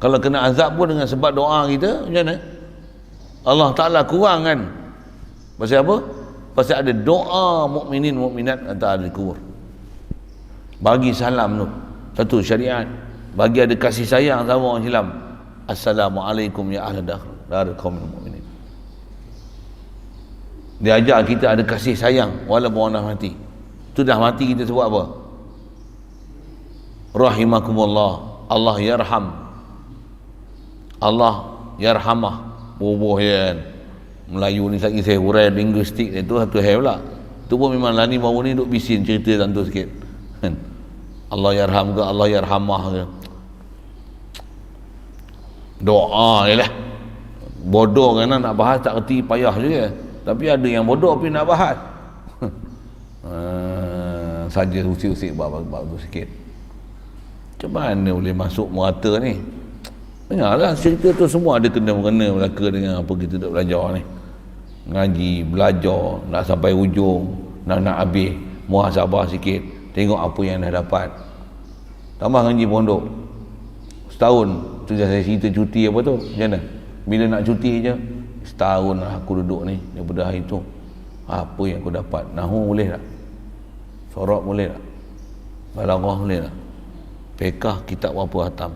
Kalau kena azab pun dengan sebab doa kita, macam mana? Allah Ta'ala kurang kan. Pasal apa? Pasal ada doa mukminin mukminat antara ahli kubur. Bagi salam tu satu syariat, bagi ada kasih sayang sama orang Islam. Assalamualaikum ya ahli dar kaum mukminin. Dia ajar kita ada kasih sayang walaupun orang dah mati. Tu dah mati kita sebut apa? Rahimakumullah, Allah yarham, Allah yarhamah. Boboh ya kan. Melayu ni lagi saya hurai linguistik itu satu hal pula. Tu pun memang lani baru ni duk bisin cerita tentu sikit. Allah yarham ke Allah yarhamah ke. Doa je lah. Bodoh kan nak bahas tak erti payah juga. Tapi ada yang bodoh tapi nak bahas. Saja usik-usik buat tu sikit. Macam mana boleh masuk merata ni? Dengarlah cerita tu semua ada kena-mengena belaka dengan apa kita dah belajar ni. Ngaji, belajar, nak sampai ujung, nak habis, muhasabah sikit, tengok apa yang dah dapat. Tambah ngaji pondok. Setahun, tu saya cerita cuti apa tu, macam mana? Bila nak cuti je, setahun lah aku duduk ni, daripada hari tu. Apa yang aku dapat? Nahu boleh tak? Sorok boleh tak? Balaghah boleh tak? Fiqh kitab berapa khatam?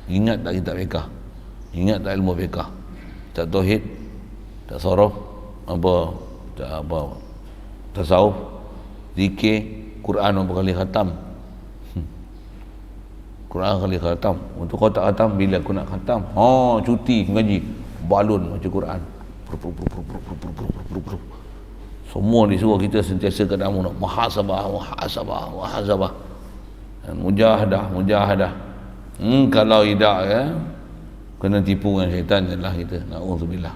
Ingat tak kitab fiqh? Ingat tak ilmu fiqh? Tak tauhid, tak saraf, tak tasawuf, zikir, Quran berapa kali khatam? Quran kali khatam. Untuk kau tak khatam, bila aku nak khatam? Cuti ngaji, balun macam Quran. Semua disuruh kita sentiasa kedamu nak muhasabah. Mujahadah. Kalau tidak ya, kena tipu dengan syaitan jelah kita. Na'udzubillah.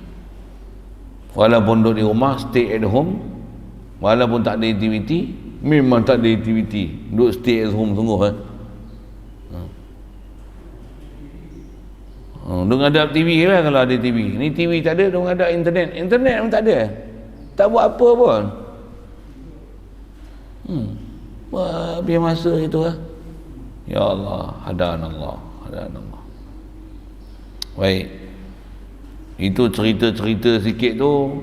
Walaupun duduk di rumah, stay at home, walaupun tak ada aktiviti, memang tak ada aktiviti, duduk stay at home sungguh Duk ada TV lah kalau ada TV. Ni TV tak ada, duk ada internet pun tak ada, tak buat apa pun. Biar masa itu lah. Ya Allah, hadanallah. Baik, itu cerita-cerita sikit tu.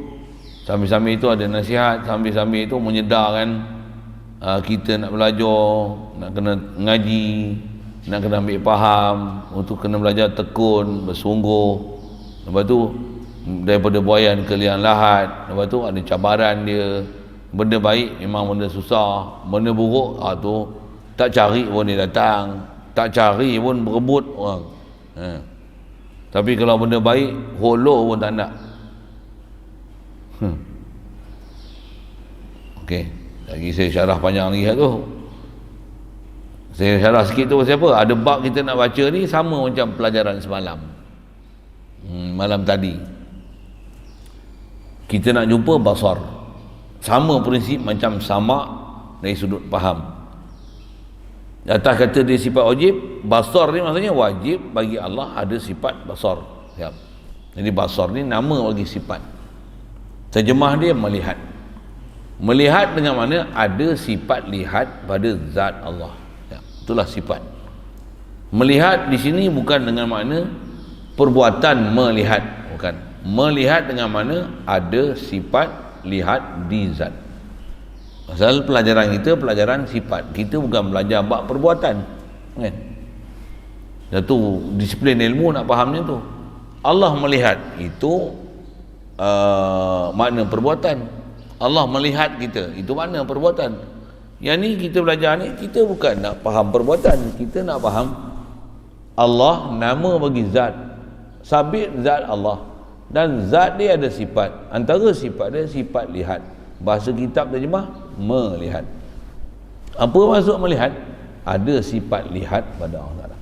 Sambil-sambil itu ada nasihat, sambil-sambil itu menyedarkan kita nak belajar, nak kena ngaji, nak kena ambil faham, untuk kena belajar tekun, bersungguh. Lepas tu daripada buayan ke liang lahat. Lepas tu ada cabaran dia. Benda baik memang benda susah, benda buruk tu tak cari pun dia datang, tak cari pun berebut orang. Tapi kalau benda baik, holo pun tak nak. Okey, lagi saya syarah panjang lagi tu. Saya syarah sikit tu pasal apa? Ada bab kita nak baca ni sama macam pelajaran semalam. Malam tadi. Kita nak jumpa basar. Sama prinsip macam sama dari sudut faham. Atas kata dia sifat wajib, basar ni maksudnya wajib bagi Allah ada sifat basar. Siap. Jadi basar ni nama bagi sifat. Terjemah dia melihat. Melihat dengan mana ada sifat lihat pada zat Allah. Ya, itulah sifat. Melihat di sini bukan dengan makna perbuatan melihat, bukan. Melihat dengan mana ada sifat lihat di zat. Pasal pelajaran kita pelajaran sifat. Kita bukan belajar bab perbuatan. Kan? Itu disiplin ilmu nak fahamnya tu. Allah melihat itu makna perbuatan. Allah melihat kita, itu makna perbuatan. Yang ni kita belajar ni, kita bukan nak faham perbuatan, kita nak faham Allah, nama bagi zat. Sabit zat Allah. Dan zat dia ada sifat. Antara sifat dia sifat lihat. Bahasa kitab terjemah melihat. Apa maksud melihat? Ada sifat lihat pada Allah Taala.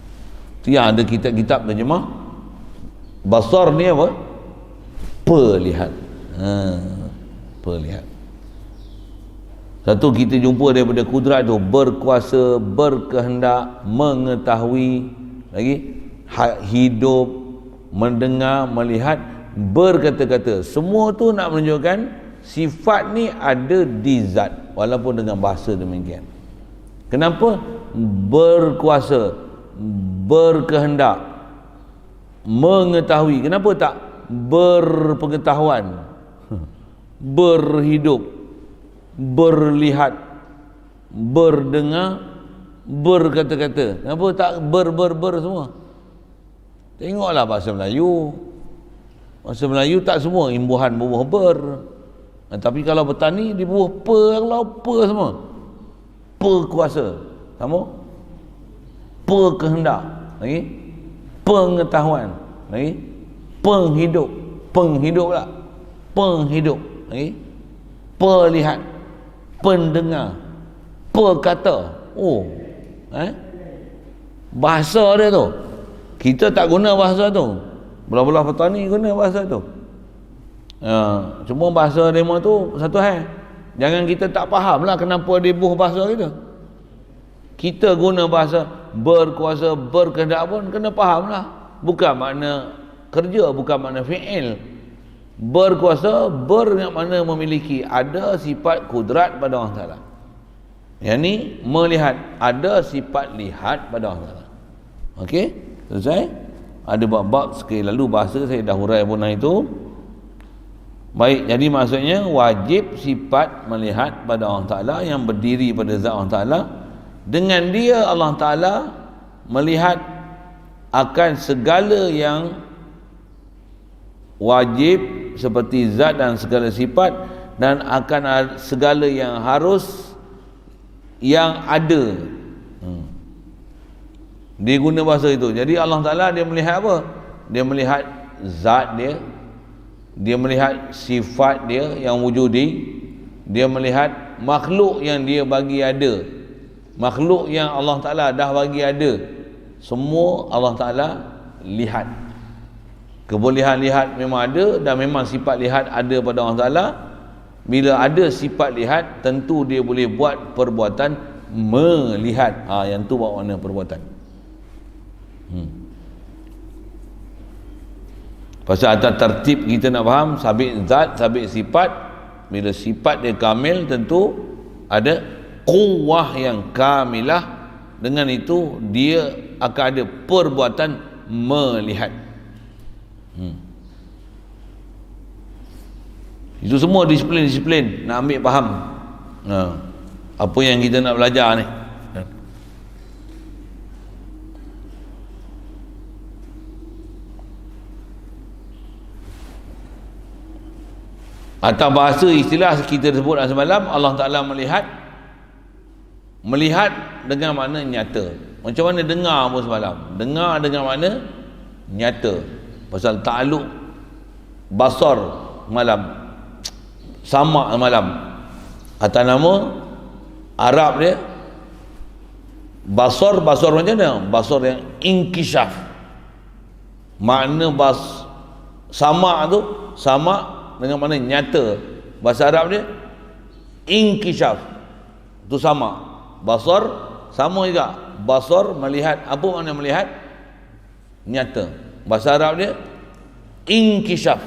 Itu yang ada kitab-kitab terjemah. Basar ni apa? Perlihat. Perlihat. Satu kita jumpa daripada kudrat tu, berkuasa, berkehendak, mengetahui, lagi hidup, mendengar, melihat, berkata-kata. Semua tu nak menunjukkan sifat ni ada di zat, walaupun dengan bahasa demikian. Kenapa? Berkuasa, berkehendak, mengetahui. Kenapa tak berpengetahuan, berhidup, berlihat, berdengar, berkata-kata. Kenapa tak ber semua? Tengoklah bahasa Melayu. Bahasa Melayu tak semua imbuhan bubuh ber. Tapi kalau bertani dia bubuh kalau semua. Kuasa. Sama? Kehendak. Lagi? Pengetahuan. Lagi? Penghidup pula. Penghidup. Lagi? Perlihat. Pendengar. Perkata. Bahasa dia tu. Kita tak guna bahasa tu. Belah-belah petani guna bahasa tu. Cuma bahasa demo tu satu hal. Jangan kita tak faham lah kenapa dia buh bahasa kita. Kita guna bahasa berkuasa, berkehendak pun kena faham lah. Bukan makna kerja, bukan makna fi'il. Berkuasa, yang mana memiliki, ada sifat kudrat pada Allah Ta'ala. Yang ni melihat, ada sifat lihat pada Allah Ta'ala. Okey, selesai. Ada bab-bab sekali lalu bahasa saya dah hurai pun itu. Baik, jadi maksudnya wajib sifat melihat pada Allah Ta'ala yang berdiri pada zat Allah Ta'ala. Dengan dia Allah Ta'ala melihat akan segala yang wajib seperti zat dan segala sifat, dan akan segala yang harus yang ada. Dia guna bahasa itu. Jadi Allah Ta'ala dia melihat apa? Dia melihat zat dia, dia melihat sifat dia yang wujudi, dia melihat makhluk yang dia bagi ada, makhluk yang Allah Ta'ala dah bagi ada, semua Allah Ta'ala lihat. Kebolehan lihat memang ada, dan memang sifat lihat ada pada Allah Ta'ala. Bila ada sifat lihat, tentu dia boleh buat perbuatan melihat. Yang tu bawa mana perbuatan. Pasal atas tertib kita nak faham sabit zat, sabit sifat. Bila sifat dia kamil, tentu ada quwwah yang kamilah. Dengan itu dia akan ada perbuatan melihat. Itu semua disiplin-disiplin nak ambil faham. Apa yang kita nak belajar ni. Atau bahasa istilah kita sebut semalam, Allah Ta'ala melihat dengan makna nyata. Macam mana dengar pun semalam, dengar dengan makna nyata. Pasal ta'aluk basar malam, sama malam, atas nama Arab dia basar macam mana? Basar yang inkishaf. Makna sama tu, sama dengan mana nyata. Bahasa Arab dia inkishaf, tu sama. Basar sama juga. Basar melihat. Apa makna melihat? Nyata. Bahasa Arab dia inkishaf.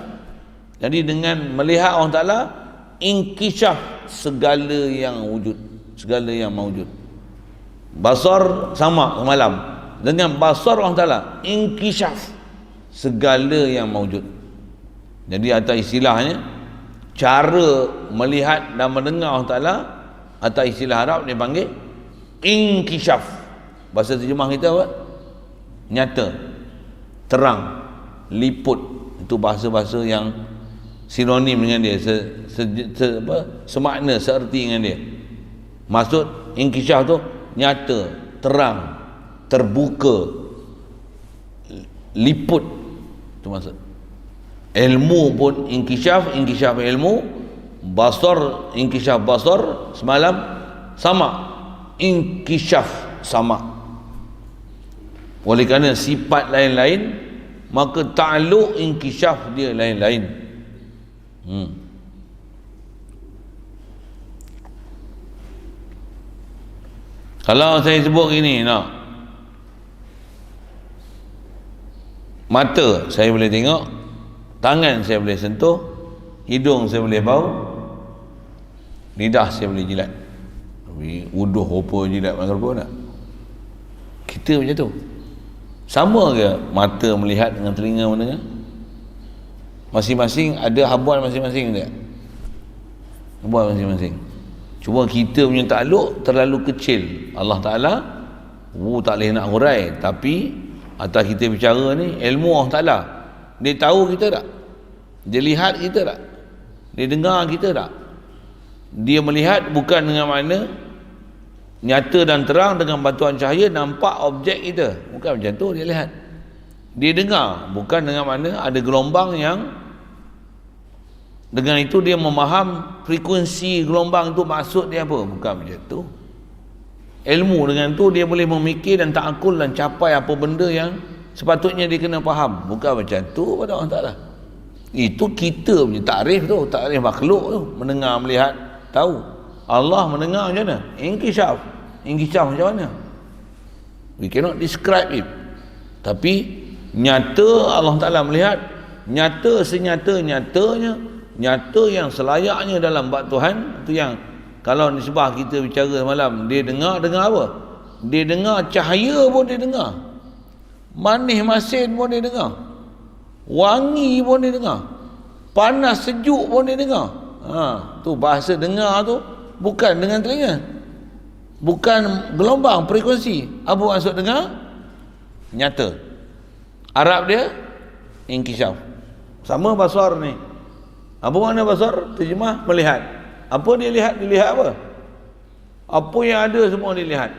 Jadi dengan melihat Allah Ta'ala, inkishaf segala yang wujud, segala yang mawujud. Basar sama malam. Dengan basar Allah Ta'ala, inkishaf segala yang mawujud. Jadi atas istilahnya, cara melihat dan mendengar Allah Ta'ala, atas istilah Arab dia panggil inkishaf. Bahasa terjemah kita apa? Nyata, terang, liput. Itu bahasa-bahasa yang sinonim dengan dia, semakna, seerti dengan dia. Maksud inkishaf tu nyata, terang, terbuka, liput. Itu maksud. Ilmu pun inkishaf ilmu. Basar, inkishaf basar semalam sama, inkishaf sama. Oleh kerana sifat lain-lain, maka ta'aluk inkishaf dia lain-lain. Kalau saya sebut gini, mata saya boleh tengok, tangan saya boleh sentuh, hidung saya boleh bau, lidah saya boleh jilat. Uduh rupa jilat mana rupa nak? Kita macam tu. Sama ke mata melihat dengan telinga mendengar? Masing-masing ada habuan masing-masing tak? Habuan masing-masing. Cuma kita punya takluk terlalu kecil. Allah Ta'ala tak boleh nak hurai. Tapi atas kita bicara ni, ilmu Allah Ta'ala, dia tahu kita tak? Dia lihat kita tak? Dia dengar kita tak? Dia melihat bukan dengan mana nyata dan terang dengan bantuan cahaya nampak objek kita, bukan macam tu dia lihat. Dia dengar bukan dengan mana ada gelombang yang dengan itu dia memaham frekuensi gelombang tu maksud dia apa, bukan macam tu. Ilmu dengan tu dia boleh memikir dan ta'akul dan capai apa benda yang sepatutnya dia kena faham, bukan macam tu pada Allah Ta'ala. Itu kita punya takrif tu, takrif makhluk tu, mendengar, melihat, tahu. Allah mendengar macam mana? Inkishaf macam mana? We cannot describe it. Tapi nyata Allah Ta'ala melihat, nyata senyata-nyatanya, nyata yang selayaknya dalam bab Tuhan. Itu yang kalau nisbah kita bicara malam, dia dengar apa? Dia dengar cahaya pun dia dengar, manis masin pun dia dengar, wangi pun dia dengar, panas sejuk pun dia dengar. Tu bahasa dengar tu bukan dengan telinga, bukan gelombang frekuensi. Apa maksud dengar? Nyata. Arab dia inkishaf. Sama basar ni. Apa makna basar? Terjemah melihat. Apa dia lihat? Dia lihat apa? Apa yang ada semua dia lihat.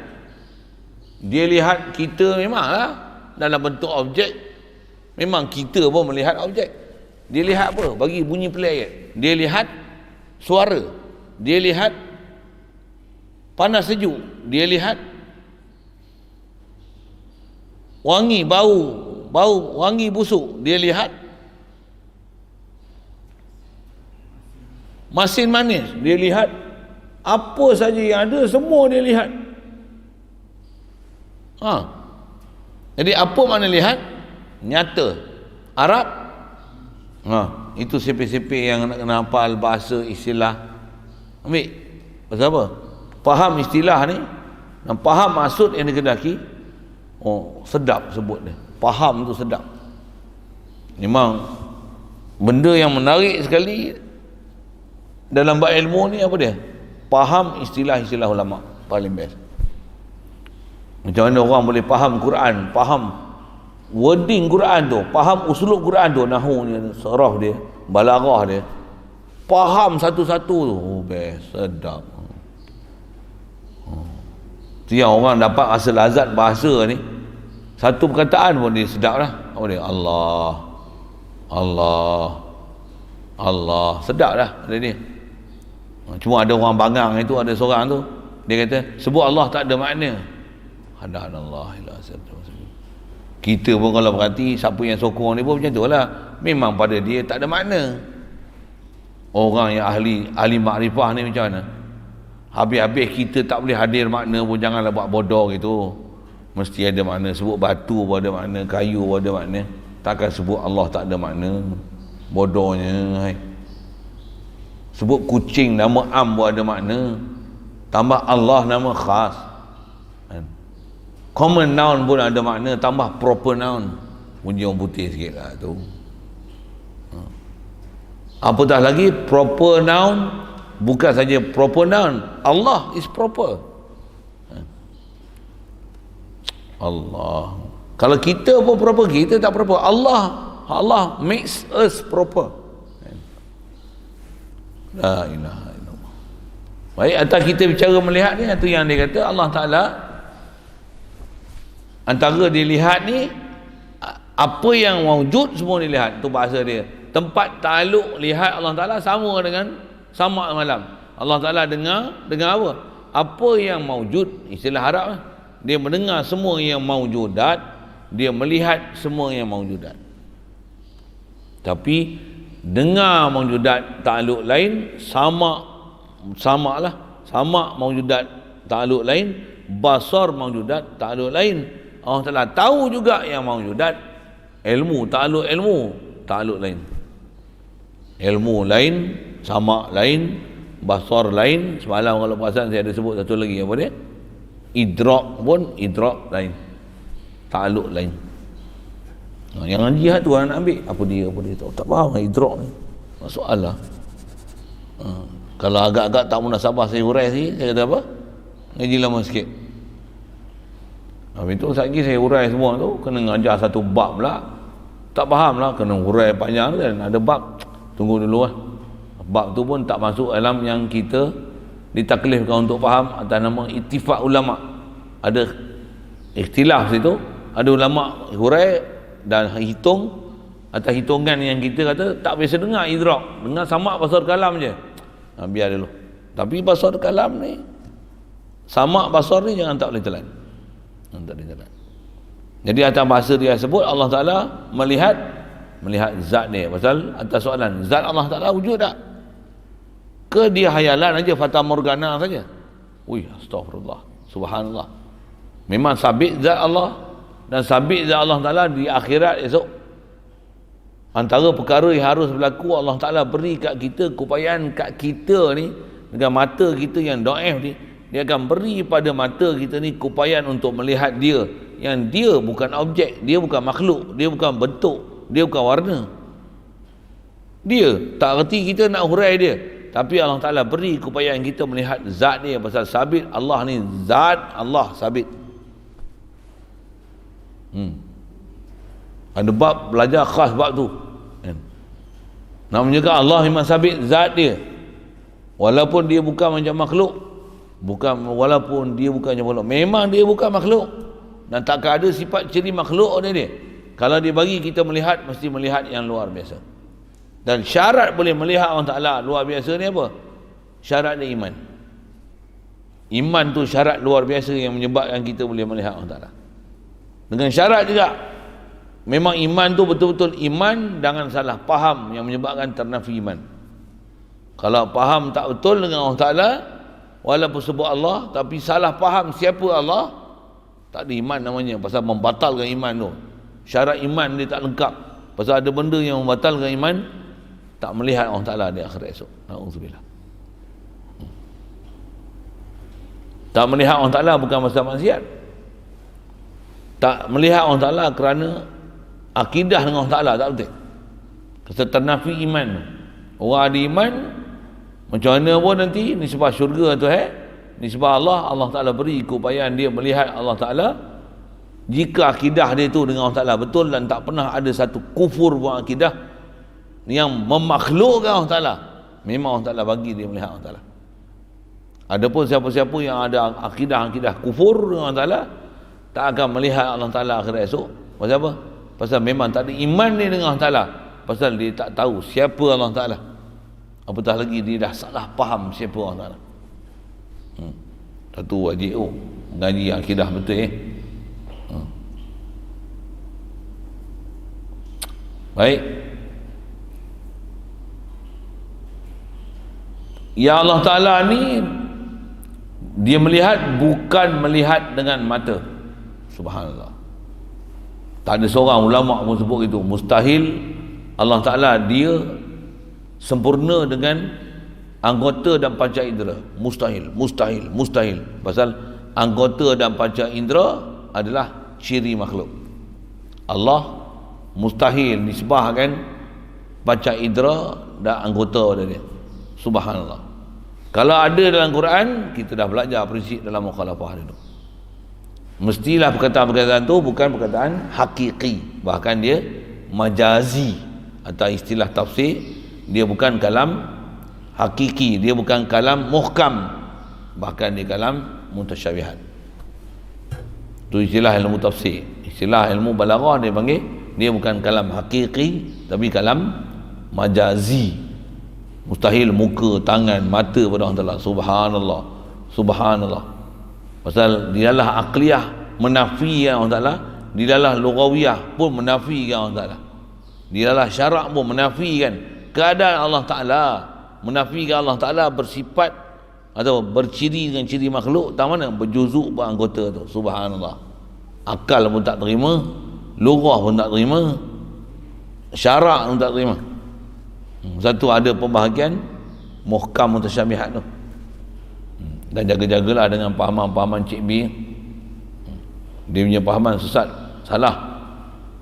Dia lihat kita memanglah dalam bentuk objek. Memang kita pun melihat objek. Dia lihat apa? Bagi bunyi play ayat. Dia lihat suara. Dia lihat panas sejuk. Dia lihat wangi, bau wangi busuk. Dia lihat masin manis. Dia lihat apa saja yang ada, semua dia lihat. Jadi apa makna lihat? Nyata. Arab itu sepih-sepih yang nak kena hafal bahasa, istilah. Ambil pasal apa? Faham istilah ni dan faham maksud yang dikehendaki. Sedap sebut dia. Faham tu sedap. Memang benda yang menarik sekali dalam bab ilmu ni apa dia? Faham istilah-istilah ulama, paling best. Macam mana orang boleh faham Quran, faham wording Quran tu, faham usulub Quran tu, nahwunya, saraf dia, balaghah dia, faham satu-satu tu. Best, sedap. Tu yang orang dapat rasa lazat bahasa ni, satu perkataan pun dia sedap lah. Apa dia? Allah, sedap lah dia. Cuma ada orang bangang itu, ada seorang tu dia kata sebut Allah tak ada makna. Hadanallah ila sirri. Kita pun kalau perhati siapa yang sokong ni pun macam tu lah. Memang pada dia tak ada makna. Orang yang ahli makrifah ni macam mana? Habis-habis kita tak boleh hadir makna pun, janganlah buat bodoh gitu. Mesti ada makna. Sebut batu pun ada makna, kayu pun ada makna. Takkan sebut Allah tak ada makna. Bodohnya. Sebut kucing nama am pun ada makna. Tambah Allah nama khas. Common noun pun ada makna, tambah proper noun. Bunyi orang putih sikit lah tu. Apatah lagi proper noun, bukan saja proper noun, Allah is proper. Allah. Kalau kita pun proper, kita tak proper. Allah makes us proper. La ilaha illallah. Baik, atas kita bicara melihat ni, itu yang dia kata Allah Ta'ala antara dilihat ni apa yang wujud semua dilihat. Itu bahasa dia. Tempat ta'aluk lihat Allah Ta'ala sama dengan sama malam. Allah Ta'ala dengar apa? Apa yang wujud, istilah Arab lah. Dia mendengar semua yang maujudat, dia melihat semua yang maujudat. Tapi dengar maujudat ta'aluk lain, sama maujudat ta'aluk lain, basar maujudat ta'aluk lain. Allah Ta'ala tahu juga yang maujudat, ilmu ta'aluk lain. Ilmu lain, sama lain, basar lain. Semalam kalau perasan saya ada sebut satu lagi, apa dia? Idrak pun idrak lain, ta'aluk lain. Yang jihad tu orang nak ambil apa dia tak faham idrak ni masalah. Kalau agak-agak tak munasabah saya urai sikit, saya kata apa, ngaji lama sikit. Habis tu lagi saya urai semua tu, kena ngajar satu bab pula, tak faham lah, kena urai panjang kan, ada bab, tunggu dulu lah. Bab tu pun tak masuk dalam yang kita ditaklifkan untuk faham atas nama ittifaq ulama. Ada ikhtilaf situ, ada ulama hurai dan hitung atas hitungan yang kita kata tak biasa dengar idrak, dengar samak basar kalam je. Biar dulu. Tapi basar kalam ni, samak basar ni jangan tak boleh telan. Tak boleh telan. Jadi atas bahasa dia sebut Allah Ta'ala melihat zat dia. Pasal atas soalan, zat Allah Ta'ala wujud tak? Ke dia hayalan aja, fata morgana saja? Ui, astagfirullah, subhanallah. Memang sabit zat Allah dan sabit zat Allah Ta'ala di akhirat esok. Antara perkara yang harus berlaku, Allah Ta'ala beri kat kita keupayaan kat kita ni, dengan mata kita yang daif ni, dia akan beri pada mata kita ni keupayaan untuk melihat dia, yang dia bukan objek, dia bukan makhluk, dia bukan bentuk, dia bukan warna. Dia tak erti kita nak hurai dia, tapi Allah Ta'ala beri keupayaan kita melihat zat dia. Pasal sabit Allah ni, zat Allah sabit. Ada bab belajar khas bab tu kan? Nak menjaga Allah memang sabit zat dia, walaupun dia bukan macam makhluk, walaupun dia bukan macam makhluk, memang dia bukan makhluk dan takkan ada sifat ciri makhluk dia. Kalau dia bagi kita melihat, mesti melihat yang luar biasa. Dan syarat boleh melihat Allah Ta'ala luar biasa ni apa? Syarat dia iman. Iman tu syarat luar biasa yang menyebabkan kita boleh melihat Allah Ta'ala. Dengan syarat juga, memang iman tu betul-betul iman, jangan salah faham yang menyebabkan ternafi iman. Kalau faham tak betul dengan Allah Ta'ala, walaupun sebut Allah, tapi salah faham siapa Allah, tak ada iman namanya. Pasal membatalkan iman tu, syarat iman dia tak lengkap. Pasal ada benda yang membatalkan iman, tak melihat Allah Ta'ala di akhirat esok. Na'udzubillah. Tak melihat Allah Ta'ala bukan pasal maksiat. Tak melihat Allah Ta'ala kerana akidah dengan Allah Ta'ala tak betul. Keternafi iman. Orang ada iman, macam mana pun nanti nisbah syurga tu nisbah Allah Ta'ala beri keupayaan dia melihat Allah Ta'ala. Jika akidah dia tu dengan Allah Ta'ala betul dan tak pernah ada satu kufur buat akidah yang memakhlukkan Allah Ta'ala, memang Allah Ta'ala bagi dia melihat Allah Ta'ala. Adapun siapa-siapa yang ada akidah kufur dengan Allah Ta'ala, tak akan melihat Allah Ta'ala akhirat esok. Pasal apa? Pasal memang tak ada iman dia dengan Allah Ta'ala. Pasal dia tak tahu siapa Allah Ta'ala. Apatah lagi dia dah salah faham siapa Allah Ta'ala. Satu wajib mengaji akidah betul Baik. Ya Allah Ta'ala ni, dia melihat bukan melihat dengan mata. Subhanallah. Tak ada seorang ulama pun sebut itu. Mustahil Allah Ta'ala dia sempurna dengan anggota dan panca indera. Mustahil. Pasal anggota dan panca indera adalah ciri makhluk. Allah mustahil nisbahkan panca indera dan anggota dia. Subhanallah. Kalau ada dalam Quran, kita dah belajar prinsip dalam mukhalafah dia tu. Mestilah perkataan-perkataan tu bukan perkataan hakiki, bahkan dia majazi atau istilah tafsir, dia bukan kalam hakiki, dia bukan kalam muhkam, bahkan dia kalam mutasyabihat. Tu istilah ilmu tafsir. Istilah ilmu balaghah dia panggil, dia bukan kalam hakiki tapi kalam majazi. Mustahil muka, tangan, mata pada Allah Ta'ala. Subhanallah. Pasal dialah akliyah menafikan Allah Ta'ala, dialah lughawiyah pun menafikan Allah Ta'ala, dialah syarak pun menafikan keadaan Allah Ta'ala, menafikan Allah Ta'ala bersifat atau berciri dengan ciri makhluk. Tak mana berjuzuk beranggota tu. Subhanallah. Akal pun tak terima, lughah pun tak terima, syarak pun tak terima. Satu ada pembahagian muhkam mutasyabihat tu. Dan jaga-jagalah dengan pahaman-pahaman Cik B. Dia punya pahaman sesat, salah.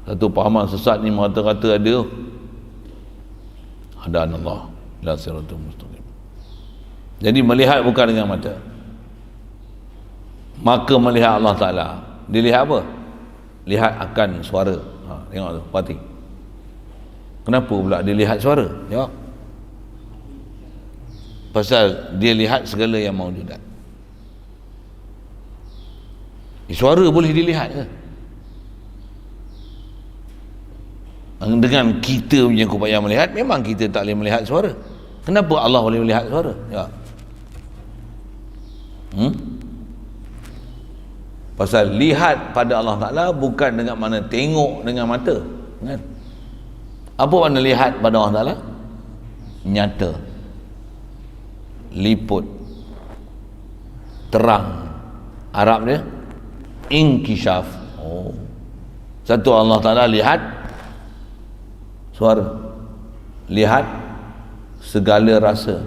Satu pahaman sesat ni mengata-kata ada hadanallah ila siratal mustaqim. Jadi melihat bukan dengan mata, maka melihat Allah Ta'ala. Dilihat apa? Lihat akan suara. Tengok tu, perhati. Kenapa pula dia lihat suara? Jawab. Pasal dia lihat segala yang maujudat. Suara boleh dilihat ke? Dengan kita punya upaya melihat, memang kita tak boleh melihat suara. Kenapa Allah boleh melihat suara? Ya. Pasal lihat pada Allah Ta'ala bukan dengan mana tengok dengan mata, kan? Apa makna lihat pada Allah Ta'ala? Nyata, liput, terang. Arab dia inkishaf. Satu, Allah Ta'ala lihat suara, lihat segala rasa,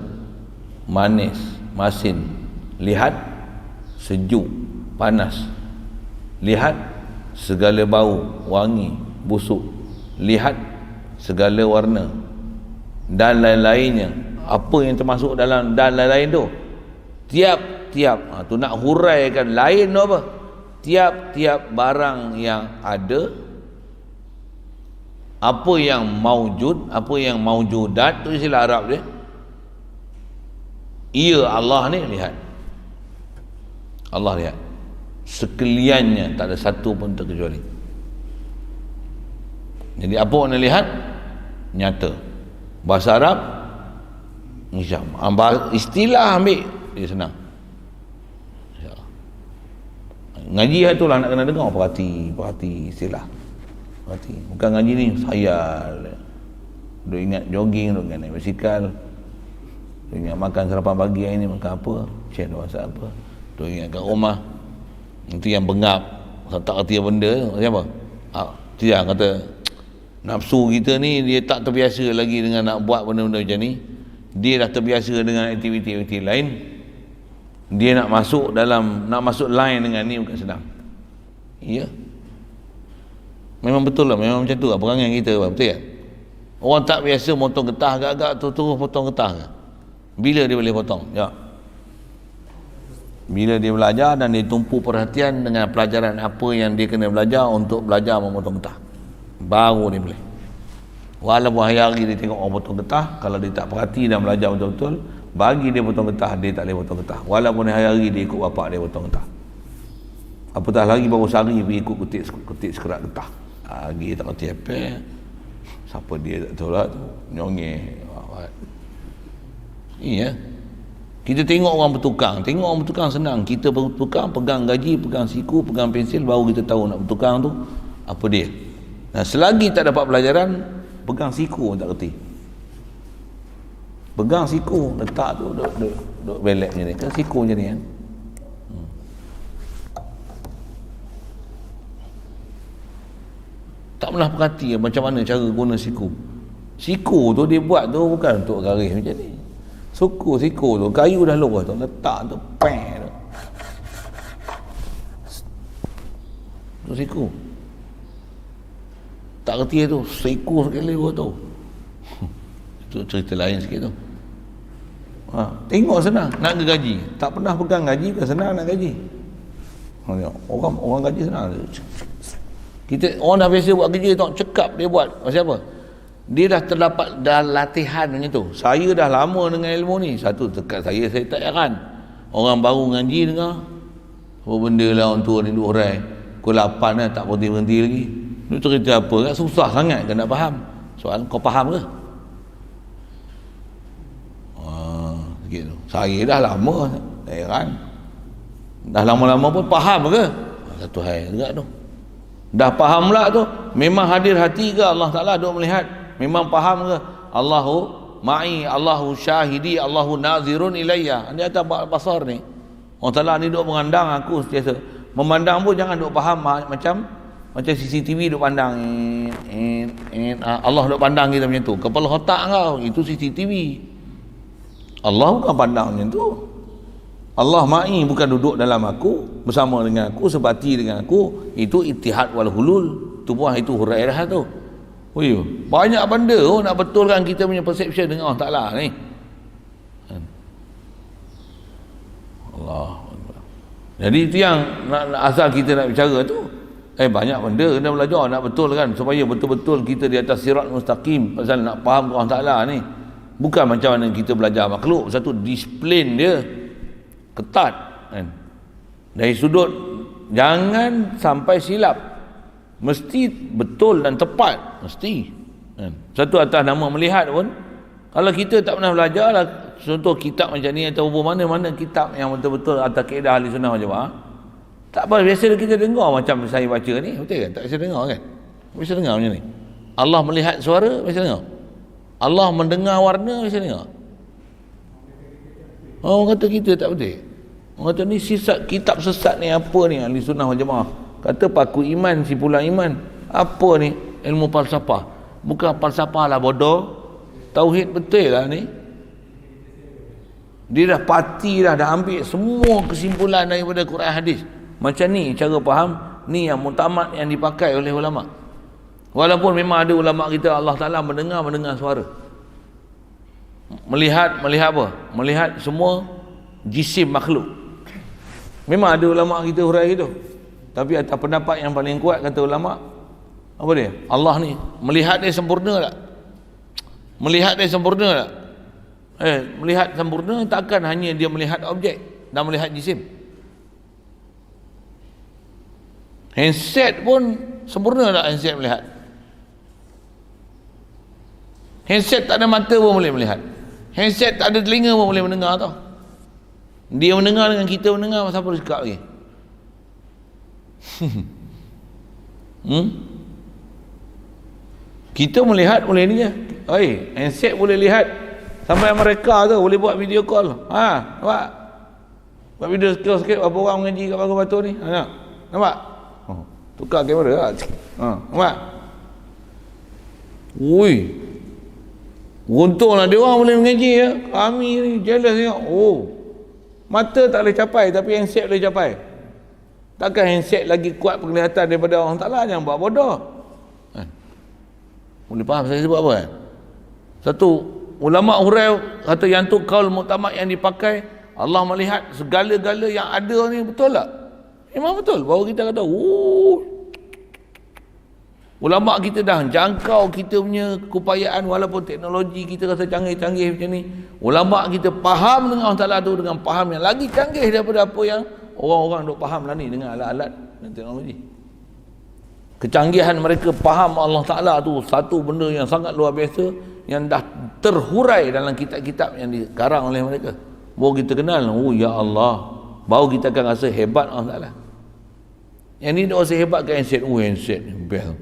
manis, masin, lihat sejuk, panas, lihat segala bau, wangi, busuk, lihat segala warna dan lain-lainnya. Apa yang termasuk dalam dan lain-lain tu, tiap-tiap tu nak huraikan lain tu apa? Tiap-tiap barang yang ada, apa yang maujud, apa yang maujudat tu istilah Arab dia. Ia Allah ni lihat. Allah lihat sekaliannya, tak ada satu pun terkecuali. Jadi apa nak lihat? Nyata. Bahasa Arab Isyam. Istilah ambil dia senang. Ngaji tu lah nak kena dengar, perhati istilah. Perhati. Bukan ngaji ni sayal. Duk ingat jogging, duk ingat naik basikal, duk ingat makan sarapan pagi hari ni makan apa, chat WhatsApp apa, duk ingat kat rumah. Itu yang bengap, tak erti benda tu. Siapa? Dia kata nafsu kita ni dia tak terbiasa lagi dengan nak buat benda-benda macam ni. Dia dah terbiasa dengan aktiviti-aktiviti lain. Dia nak masuk line dengan ni bukan senang. Ya. Memang betul lah, memang macam tu lah perangai kita, betul kan? Orang tak biasa potong getah agak-agak tu terus potong getah ke? Bila dia boleh potong? Ya. Bila dia belajar dan dia tumpu perhatian dengan pelajaran apa yang dia kena belajar untuk belajar memotong getah, baru dia boleh. Walaupun hari-hari dia tengok orang potong getah, kalau dia tak perhati dan belajar betul-betul, bagi dia potong getah, dia tak boleh potong getah. Walaupun hari-hari dia ikut bapak dia potong getah. Apatah lagi baru sehari pergi ikut kutik sekerat getah. Lagi tak kerti apa. Siapa dia tak tahu lah tu. Nyongeh. Iya. Kita tengok orang bertukang senang. Kita bertukang, pegang gaji, pegang siku, pegang pensil, baru kita tahu nak bertukang tu apa dia. Nah, selagi tak dapat pelajaran, pegang siku tak kerti. Pegang siku, letak tu duk belek macam ni. Kan siku macam ni kan. Tak pernah perhati macam mana cara guna siku. Siku tu dia buat tu bukan untuk garis macam ni. Siku tu kayu dah lurus tu, letak tu peng tu siku. Tak kerti tu siku sekali tu. Itu cerita lain sikit tu. Tengok senang nak ke gaji, tak pernah pegang gaji kan senang nak gaji. Orang gaji senang. Kita orang dah biasa buat kerja, tengok cekap dia buat. Pasal apa? Dia dah terdapat dah latihan macam tu. Saya dah lama dengan ilmu ni. Satu dekat saya tak heran. Orang baru ngaji dengar apa benda lah orang tua ni duk hurai. Pukul 8 dah tak berhenti lagi. Dia cerita apa kan, susah sangat kan nak faham. Soalan kau faham ke? Gitu. Saya dah lama, tak heran. Dah lama-lama pun faham ke? Satu hal juga tu. Dah faham pula tu, memang hadir hati ke Allah Ta'ala duk melihat? Memang faham ke? Allahu ma'i, Allahu syahidi, Allahu nazirun ilayya. Dia atas basar ni. Allah Ta'ala ni duk memandang aku sentiasa. Memandang pun jangan duk faham macam CCTV duk pandang. Allah duk pandang kita macam tu. Kepala otak kau, itu CCTV. Allah bukan pandang macam tu. Allah ma'i bukan duduk dalam aku, bersama dengan aku, sebati dengan aku. Itu ittihad wal hulul. Tu pun itu Hurairah tu. Oh ya, banyak benda nak betulkan kita punya perception dengan Allah Ta'ala ni. Allah. Jadi itu yang asal kita nak bicara tu. Banyak benda kena belajar nak betulkan supaya betul-betul kita di atas sirat mustaqim pasal nak faham Allah Ta'ala ni. Bukan macam mana kita belajar makhluk, satu disiplin dia ketat kan. Dari sudut jangan sampai silap, mesti betul dan tepat, mesti kan. Satu atas nama melihat pun, kalau kita tak pernah belajar lah, contoh kitab macam ni atau mana-mana kitab yang betul-betul atas kaedah ahli sunnah wal jamaah, tak apa, biasa kita dengar macam saya baca ni, betul kan? Tak biasa dengar kan? Biasa dengar macam ni. Allah melihat suara, biasa dengar. Allah mendengar warna, biasa dengar. Orang kata kita tak betul. Orang kata ni sesat, kitab sesat ni apa ni ahli sunnah wal jamaah. Kata paku iman, simpulan iman. Apa ni? Ilmu falsafah. Bukan falsafah lah bodoh. Tauhid betul lah ni. Dia dah pati dah ambil semua kesimpulan daripada Quran hadis. Macam ni cara faham, ni yang muktamad yang dipakai oleh ulama. Walaupun memang ada ulama kita Allah Ta'ala mendengar suara. Melihat apa? Melihat semua jisim makhluk. Memang ada ulama kita hurai gitu. Tapi atas pendapat yang paling kuat kata ulama, apa dia? Allah ni melihat dia sempurna tak? Melihat dia sempurna tak? Melihat sempurna takkan hanya dia melihat objek dan melihat jisim. Handset pun sempurna tak handset melihat? Handset tak ada mata pun boleh melihat. Handset tak ada telinga pun boleh mendengar tau. Dia mendengar dengan kita mendengar, siapa dia cakap lagi? Kita melihat boleh ni je. Handset boleh lihat. Sampai mereka tu boleh buat video call. Nampak? Buat video call sikit berapa orang mengaji kat Pagar Batu ni. Nampak? Tukar kamera lah. Nampak? Ui. Untunglah dia orang boleh mengaji ya. Kami ni jealous tengok. Mata tak boleh capai tapi handset boleh capai. Takkan handset lagi kuat penglihatan daripada Allah Ta'ala, jangan buat bodoh. Boleh faham saya sebut apa kan? Satu, ulama hurai kata yang tu kaul muktamad yang dipakai, Allah melihat segala-gala yang ada ni, betul tak? Memang betul. Baru kita kata, ulama kita dah jangkau kita punya keupayaan walaupun teknologi kita rasa canggih-canggih macam ni. Ulama kita faham dengan Allah Ta'ala tu dengan faham yang lagi canggih daripada apa yang orang-orang duk faham lah ni dengan alat-alat dan teknologi. Kecanggihan mereka faham Allah Ta'ala tu satu benda yang sangat luar biasa yang dah terhurai dalam kitab-kitab yang dikarang oleh mereka. Baru kita kenal, ya Allah. Baru kita akan rasa hebat Allah Ta'ala. Yang ni dia rasa hebat ke handset. Handset best.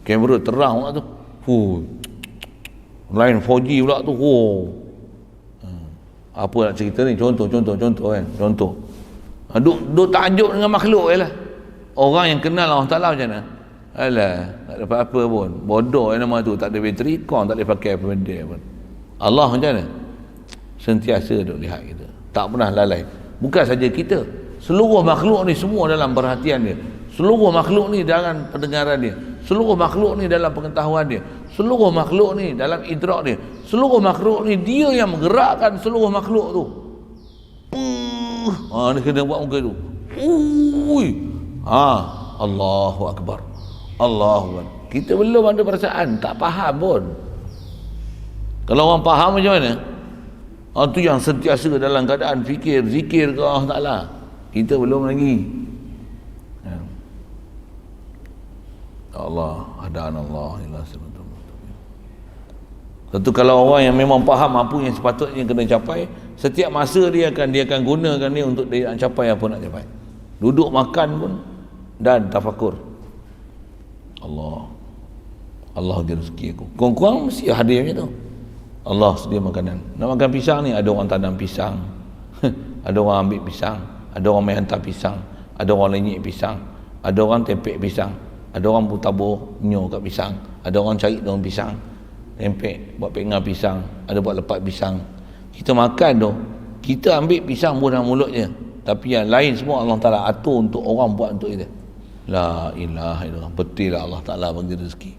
Kamera terang pula tu. Line 4G pula tu. Apa nak cerita ni? Contoh kan. Contoh. Duk takjub dengan makhluk je lah. Orang yang kenal Allah Ta'ala macam mana? Alah, tak dapat apa pun. Bodoh yang nama tu, tak ada bateri, kau tak boleh pakai apa benda pun. Allah macam mana? Sentiasa duk lihat kita. Tak pernah lalai. Bukan saja kita. Seluruh makhluk ni semua dalam perhatian dia. Seluruh makhluk ni dalam pendengaran dia. Seluruh makhluk ni dalam pengetahuan dia. Seluruh makhluk ni dalam idrak dia. Seluruh makhluk ni dia yang menggerakkan seluruh makhluk tu. Ni kena buat muka tu. Allahu Akbar. Allahu Akbar. Kita belum ada perasaan, tak faham pun. Kalau orang faham macam mana? Tu yang sentiasa dalam keadaan fikir, zikir ke Allah Ta'ala. Kita belum lagi. Allah, hadaan Allah ila siratal mustaqim. Satu, kalau orang yang memang faham apa yang sepatutnya kena capai, setiap masa dia akan gunakan dia untuk dia nak capai apa nak capai. Duduk makan pun dan tafakur. Allah bagi rezeki aku. Kurang-kurang mesti hadir macam tu. Allah sedia makanan. Nak makan pisang ni, ada orang tanam pisang. Ada orang ambil pisang, ada orang main hantar pisang, ada orang lenyik pisang, ada orang tempek pisang, ada orang tabur nyo kat pisang, ada orang cari daun pisang, tempek, buat pengar pisang, ada buat lepat pisang. Kita makan tu, kita ambil pisang dalam mulut je, tapi yang lain semua Allah Ta'ala atur untuk orang buat untuk kita. La ilaha illallah. Betul lah Allah Ta'ala bagi rezeki.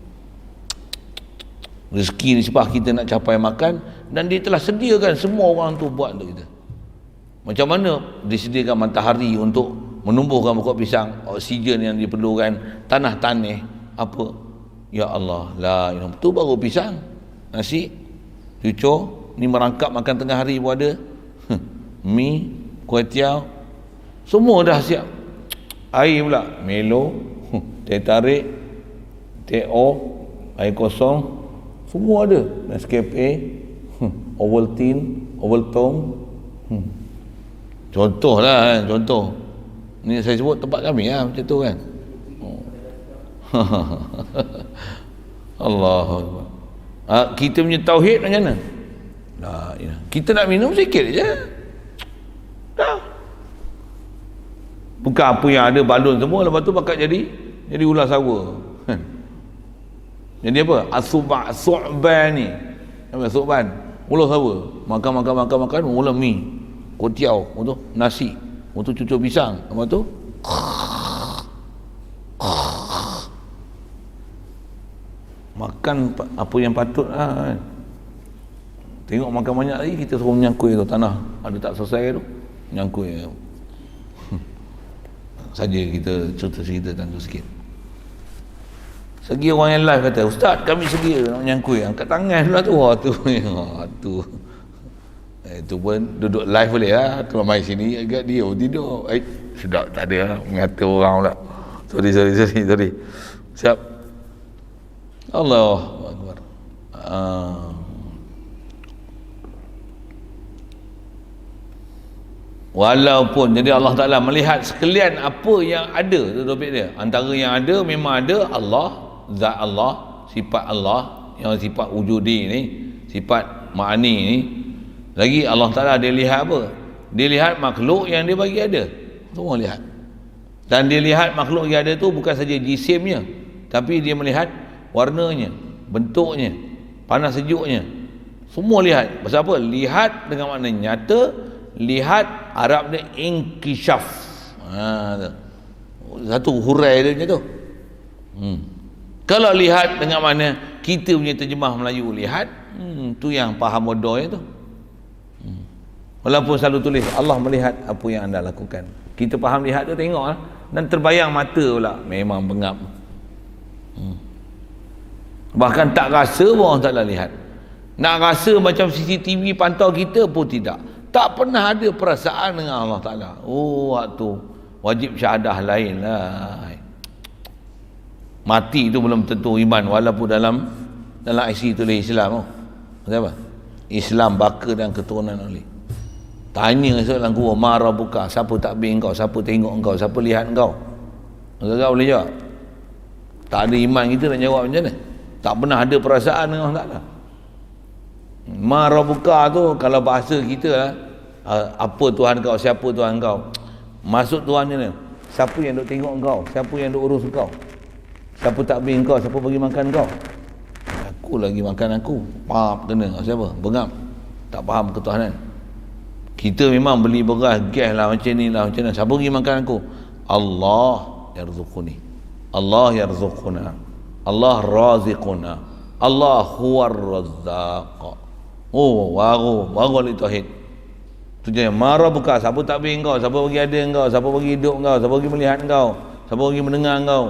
Rezeki ni sebab kita nak capai makan, dan dia telah sediakan semua orang tu buat untuk kita. Macam mana disediakan matahari untuk menumbuhkan pokok pisang, oksigen yang diperlukan, tanah-tanah apa, ya Allah, la ilaha, tu baru pisang, nasi, cucur ni merangkap makan tengah hari pun ada. Mi, kuih tiaw, semua dah siap. Air pula, Melo, teh tarik, teh o, air kosong, semua ada. Nescafe, Ovaltine, Ovaltine. Contoh lah kan, contoh. Ni saya sebut tempat kami lah, macam tu kan. Allahu Akbar. Kita punya tauhid macam mana? Kita nak minum sikit je. Dah. Bukan apa yang ada balon semua, lepas tu pakat jadi ular sawa. Jadi apa? As-su'ban ni. Apa su'ban? Ular sawa. Makan, mula mi, kotiau, untuk nasi, untuk cucur pisang. Lepas tu makan apa yang patut lah kan. Tengok makan banyak lagi, kita suruh menyangkui tu tanah ada tak selesai tu, menyangkui saja. Kita cerita tentang tu sikit. Segi orang yang live kata, Ustaz kami sedia nak menyangkui, angkat tangan pula tu. Itu pun duduk live boleh lah. Tuan mai sini agak dia tidur. Sedap tak ada lah, mengata orang pula. Sorry. Siap. Allahu Akbar. Walaupun jadi Allah Ta'ala melihat sekalian apa yang ada tu topik dia. Antara yang ada memang ada Allah, zat Allah, sifat Allah, yang sifat wujudi ni, sifat ma'ani ni. Lagi Allah Ta'ala dia lihat apa? Dia lihat makhluk yang dia bagi ada. Semua lihat. Dan dia lihat makhluk yang ada tu bukan saja jisimnya, tapi dia melihat warnanya, bentuknya, panas sejuknya. Semua lihat. Pasal apa? Lihat dengan makna nyata. Lihat Arab dia inkishaf. Satu hurai dia macam tu. Kalau lihat dengan mana kita punya terjemah Melayu lihat, tu yang faham bodoh tu. Walaupun selalu tulis Allah melihat apa yang anda lakukan, kita faham lihat tu tengok lah, dan terbayang mata pula memang bengap. Bahkan tak rasa pun orang taklah lihat. Nak rasa macam CCTV pantau kita pun tidak. Tak pernah ada perasaan dengan Allah Ta'ala. Waktu wajib syahadah lain lah. Mati itu belum tentu iman, walaupun dalam IC tulis Islam. Apa? Islam baka dan keturunan oleh. Tanya dalam gua, marah buka, siapa takbir engkau, siapa tengok engkau, siapa lihat engkau. Engkau boleh jawab? Tak ada iman, kita nak jawab macam mana? Tak pernah ada perasaan dengan Allah Ta'ala. Marah buka tu kalau bahasa kita lah, apa Tuhan kau, siapa Tuhan kau, maksud Tuhan macam mana? Siapa yang duk tengok engkau, siapa yang duk urus engkau, siapa takbir engkau, siapa bagi makan engkau? Aku lagi makan aku, kena siapa? Bengap, tak faham ketuhanan. Kita memang beli beras, gas lah, macam ni lah, macam mana, siapa bagi makan aku? Allah yarzuquni, Allah yarzuquna, Allah raziquna, Allah huwar razzaq. Baru li tauhid. Tu je marah buka, siapa takbir engkau, siapa bagi ada engkau, siapa bagi hidup engkau, siapa bagi melihat engkau, siapa bagi mendengar engkau.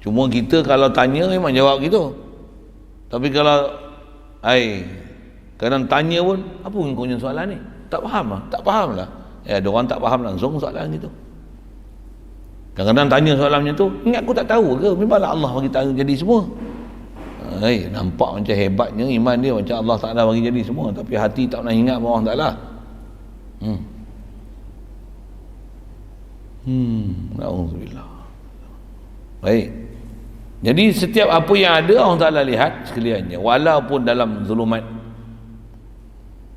Cuma kita kalau tanya memang jawab gitu. Tapi kalau kadang tanya pun, apa engkau punya soalan ni? Tak faham lah, tak faham lah. Ada orang tak faham langsung soalan gitu. Kadang-kadang tanya soalan macam tu, ingat aku tak tahu ke? Memanglah Allah bagi tahu jadi semua. Nampak macam hebatnya iman dia, macam Allah Ta'ala bagi jadi semua, tapi hati tak pernah ingat bahawa Allah Ta'ala. Na'udzubillah. Baik. Jadi setiap apa yang ada Allah Ta'ala lihat sekaliannya, walaupun dalam zulumat,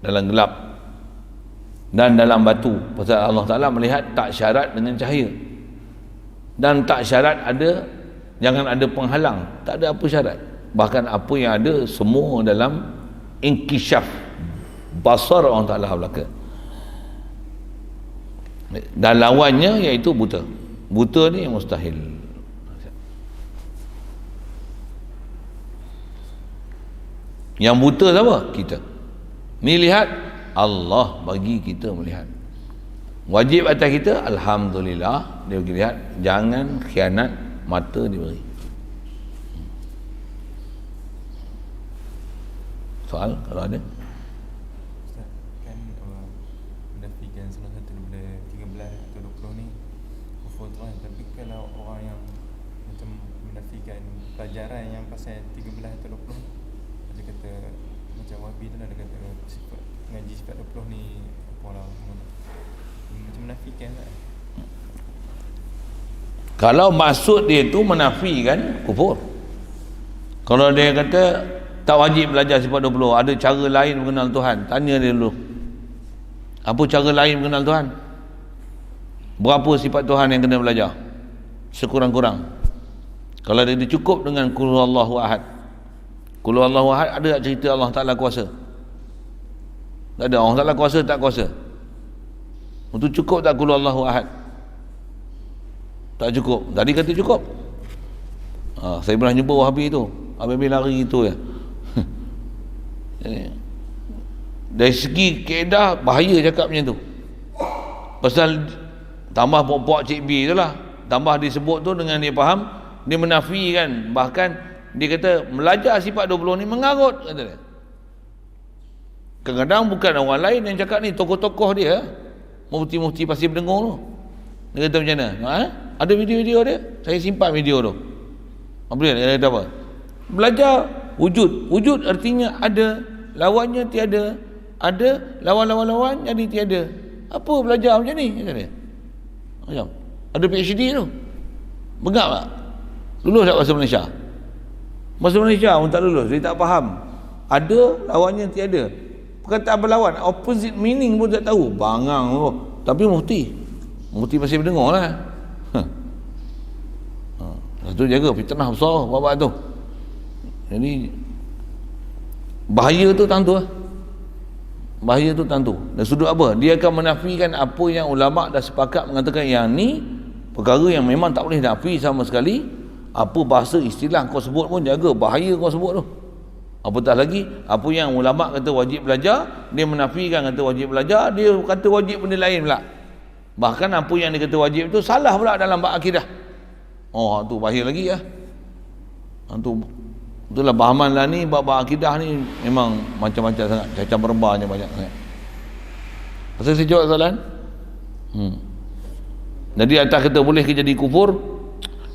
dalam gelap dan dalam batu. Pasal Allah Ta'ala melihat tak syarat dengan cahaya, dan tak syarat ada, jangan ada penghalang, tak ada apa syarat. Bahkan apa yang ada semua dalam inkishaf basar Allah Ta'ala belaka. Dan lawannya iaitu buta. Buta ni yang mustahil. Yang buta siapa? Kita. Ni lihat, Allah bagi kita melihat. Wajib atas kita, alhamdulillah, dia bagi lihat. Jangan khianat mata diberi. Soal kalau ada? Ustaz, kan menafikan salah satu daripada 13 atau 20 ni kufur tu kan. Tapi kalau orang yang macam menafikan pelajaran yang pasal 13 atau 20, macam kata macam Wahabi tu lah, dia kata sifat ngaji sifat 20 ni apalah, macam menafikan tak? Kalau maksud dia tu menafikan kufur. Kalau dia kata tak wajib belajar sifat 20, ada cara lain mengenal Tuhan, tanya dia dulu. Apa cara lain mengenal Tuhan? Berapa sifat Tuhan yang kena belajar? Sekurang-kurang. Kalau dia cukup dengan Qul Huwallahu Ahad. Qul Huwallahu Ahad, ada tak cerita Allah Ta'ala kuasa? Tak ada. Allah Ta'ala kuasa tak kuasa? Itu cukup tak Qul Huwallahu Ahad? Tak cukup. Tadi kata cukup. Saya pernah jumpa Wahabi tu, Habib lari gitu ya. Dari segi kaedah bahaya cakap macam tu. Pasal tambah pokok Cik B tu lah, tambah disebut tu dengan dia faham, dia menafikan. Bahkan dia kata belajar sifat 20 ni mengarut, kata dia. Kadang-kadang bukan orang lain yang cakap ni, tokoh-tokoh dia, mufti-mufti Pasir Pendengung tu. Dia kata macam mana? Ada video-video dia, saya simpan video tu. Apa dia kata apa? Belajar wujud. Wujud artinya ada, lawannya tiada. Ada, lawan-lawan-lawan jadi tiada. Apa belajar macam ni? Kata dia. Macam ada PhD tu. Bengap tak? Lulus tak bahasa Malaysia? Bahasa Malaysia pun tak lulus, dia tak faham. Ada, lawannya tiada. Perkataan berlawan, opposite meaning pun tak tahu. Bangang tu. Tapi mufti Pasir Pendengung lah. Itu jaga fitnah besar babak tu. Jadi bahaya tu tentu lah. Bahaya tu tentu. Dan sudut apa? Dia akan menafikan apa yang ulama' dah sepakat mengatakan yang ni perkara yang memang tak boleh nafi sama sekali. Apa bahasa istilah kau sebut pun jaga, bahaya kau sebut tu. Apatah lagi apa yang ulama' kata wajib belajar, dia menafikan kata wajib belajar, dia kata wajib benda lain pula. Bahkan apa yang dia kata wajib tu salah pula dalam bab akidah. Oh, tu bahaya lagi ya. Itulah pahaman lah ni, bab akidah ni memang macam-macam sangat, cacah berbahnya banyak sangat. Pasal saya jawab soalan. Jadi atas kata boleh ke jadi kufur,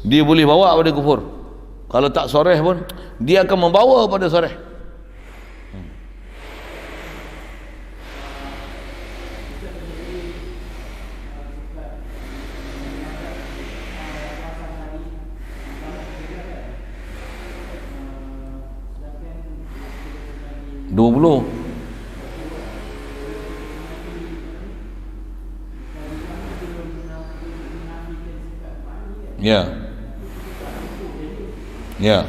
dia boleh bawa pada kufur. Kalau tak soreh pun dia akan membawa pada soreh. Ya. Ya.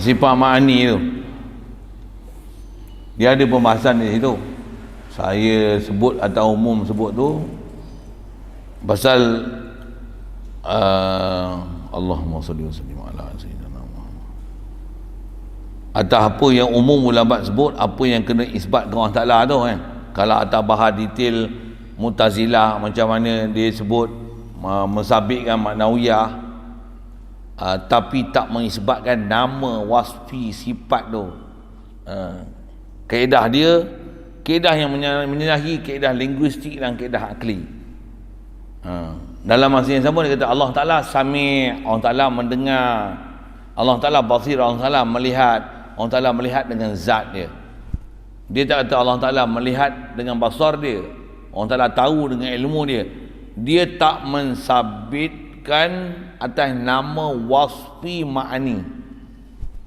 Sifat ma'ani tu dia ada pembahasan di situ. Saya sebut atau umum sebut tu pasal Allahumma salli wa sallim ala sayyidina Muhammad. Atas apa yang umum ulama sebut, apa yang kena isbat ke Allah Ta'ala tu kan. Kalau atas bahas detail Mu'tazilah macam mana dia sebut mensabitkan maknawiyah, tapi tak mengisbatkan nama wasfi sifat tu. Kaedah dia, kaedah yang menyalahi kaedah linguistik dan kaedah akli. Dalam masa yang sama dia kata Allah Ta'ala sami', Allah Ta'ala mendengar, Allah Ta'ala basir, Allah Ta'ala melihat. Allah Ta'ala melihat dengan zat dia. Dia tak kata Allah Ta'ala melihat dengan basar dia, Allah Ta'ala tahu dengan ilmu dia. Dia tak mensabitkan atas nama wasfi ma'ani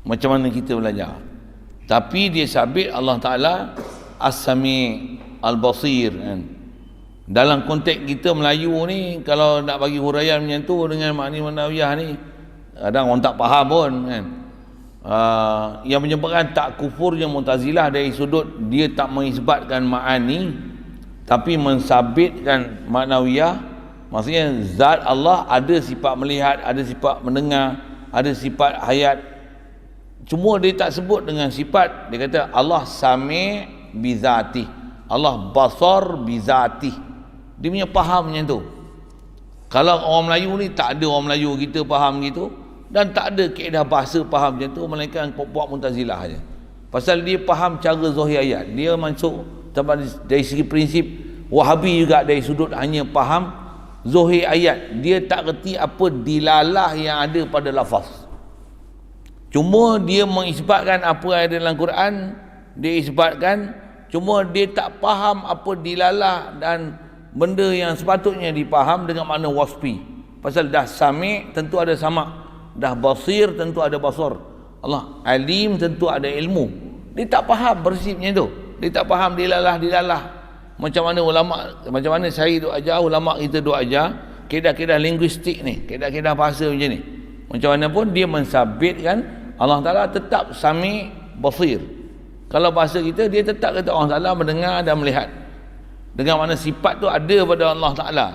macam mana kita belajar, tapi dia sabit Allah Ta'ala as-sami' al-basir kan. Dalam konteks kita Melayu ni, kalau nak bagi huraian macam tu dengan makni manawiyah ni, kadang orang tak faham pun kan. Yang menyebabkan tak kufur yang Mu'tazilah dari sudut dia tak mengisbatkan ma'ani Tapi mensabitkan ma'nawiyah, maksudnya zat Allah ada sifat melihat, ada sifat mendengar, ada sifat hayat. Cuma dia tak sebut dengan sifat. Dia kata Allah sami' bizati, Allah basar bizati. Dia punya faham macam tu. Kalau orang Melayu ni, tak ada orang Melayu kita faham gitu, dan tak ada kaedah bahasa faham macam tu, melainkan puak-puak Mu'tazilah aja. Pasal dia faham cara zahir ayat. Dia masuk dari segi prinsip. Wahabi juga dari sudut hanya faham zahir ayat. Dia tak reti apa dilalah yang ada pada lafaz. Cuma dia mengisbatkan apa yang ada dalam Quran, dia isbatkan, cuma dia tak faham apa dilalah dan benda yang sepatutnya dipaham dengan makna wasfi. Pasal dah sami' tentu ada sama', dah basir tentu ada basar. Allah alim tentu ada ilmu. Dia tak faham prinsipnya tu. Dia tak faham dilalah. Macam mana ulama, macam mana saya duk ajar, ulama kita duk ajar kaedah-kaedah linguistik ni, kaedah-kaedah bahasa macam ni. Macam mana pun dia mensabitkan Allah Ta'ala tetap sami' basir. Kalau bahasa kita, dia tetap kata Allah Ta'ala mendengar dan melihat. Dengan mana sifat tu ada pada Allah Ta'ala.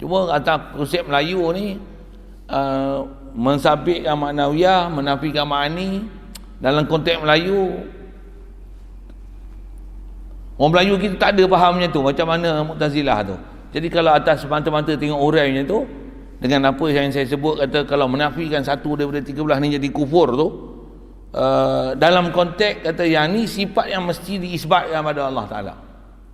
Cuma kata konsep Melayu ni mensabitkan ma'nawiyah, menafikan ma'ani. Dalam konteks Melayu, orang Melayu kita tak ada fahamnya tu, macam mana Mu'tazilah tu. Jadi kalau atas semata-mata tengok urainya tu, dengan apa yang saya sebut, kata kalau menafikan satu daripada 13 ni jadi kufur tu, dalam konteks kata yang ni sifat yang mesti diisbatkan pada Allah Ta'ala.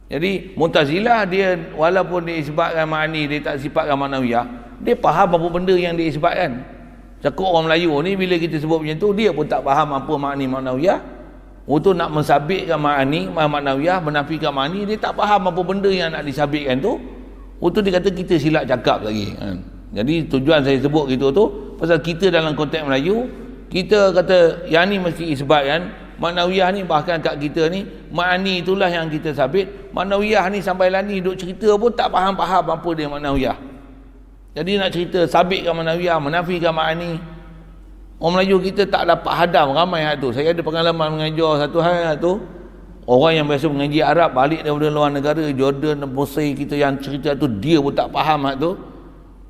Jadi Mu'tazilah dia walaupun dia isbatkan ma'ani, dia tak sifatkan ma'nawiyah, dia faham apa benda yang dia isbatkan. Cakap orang Melayu ni bila kita sebut macam tu, dia pun tak faham apa ma'ni ma'nawiyah. Untuk nak mensabitkan ma'ani ma'nawiyah, menafikan ma'ani, dia tak faham apa benda yang nak disabitkan tu. Untuk dia kata kita silap cakap lagi. Jadi tujuan saya sebut gitu tu, pasal kita dalam konteks Melayu, kita kata yang ni mesti isbatkan. Ma'nawiyah ni bahkan kat kita ni, ma'ani itulah yang kita sabit. Ma'nawiyah ni sampai lah ni duk cerita pun tak faham-faham apa dia ma'nawiyah. Jadi nak cerita sabitkan ma'nawiyah, menafikan ma'ani, orang Melayu kita tak dapat hadam ramai hal tu. Saya ada pengalaman mengajar satu hal tu. Orang yang biasa mengaji Arab balik daripada luar negara, Jordan, Mesir, kita yang cerita tu dia pun tak faham hal tu.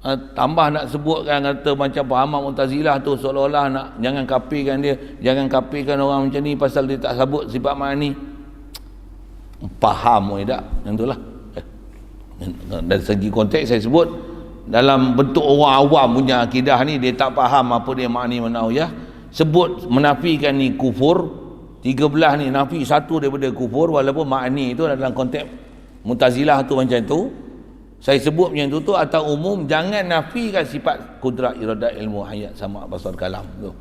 Tambah nak sebutkan kata macam pahaman Mu'tazilah tu seolah-olah nak jangan kafirkan dia, jangan kafirkan orang macam ni pasal dia tak sebut sifat ma'ani. Faham ke tak? Yang itulah. Dari segi konteks saya sebut, dalam bentuk orang awam punya akidah ni, dia tak faham apa dia ma'ani ma'nawiyah. Sebut menafikan ni kufur, 13 ni nafi satu daripada kufur, walaupun ma'ani itu dalam konteks Mu'tazilah tu macam tu. Saya sebut macam tu atau umum, jangan nafikan sifat kudrat, iradat, ilmu, hayat, sama, basar, kalam tu.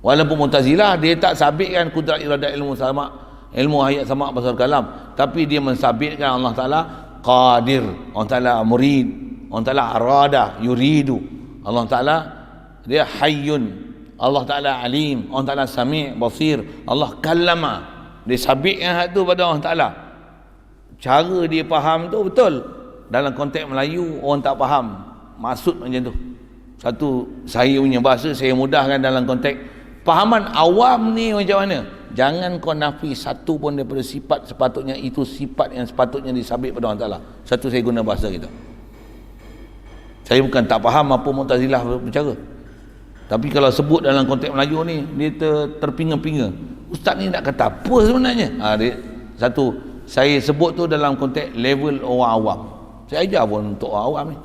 Walaupun Mu'tazilah dia tak sabitkan kudrat, iradat, ilmu, sama, ilmu, hayat, sama, basar, kalam, tapi dia mensabitkan Allah Ta'ala qadir, Allah Ta'ala murid, Allah Ta'ala arada, yuridu, Allah Ta'ala dia hayyun, Allah Ta'ala alim, Allah Ta'ala sami', basir, Allah kallama. Dia sabitkan hak tu pada Allah Ta'ala. Cara dia faham tu betul. Dalam konteks Melayu orang tak faham maksud macam tu. Satu, saya punya bahasa saya mudahkan dalam konteks fahaman awam ni macam mana. Jangan kau nafi satu pun daripada sifat sepatutnya itu sifat yang sepatutnya disabit pada Allah Ta'ala. Satu, saya guna bahasa kita. Saya bukan tak faham apa Mu'tazilah berbicara, tapi kalau sebut dalam konteks Melayu ni, dia terpinga-pinga. Ustaz ni nak kata apa sebenarnya? Satu, saya sebut tu dalam konteks level orang awam. Saya ajar pun untuk orang awam ni.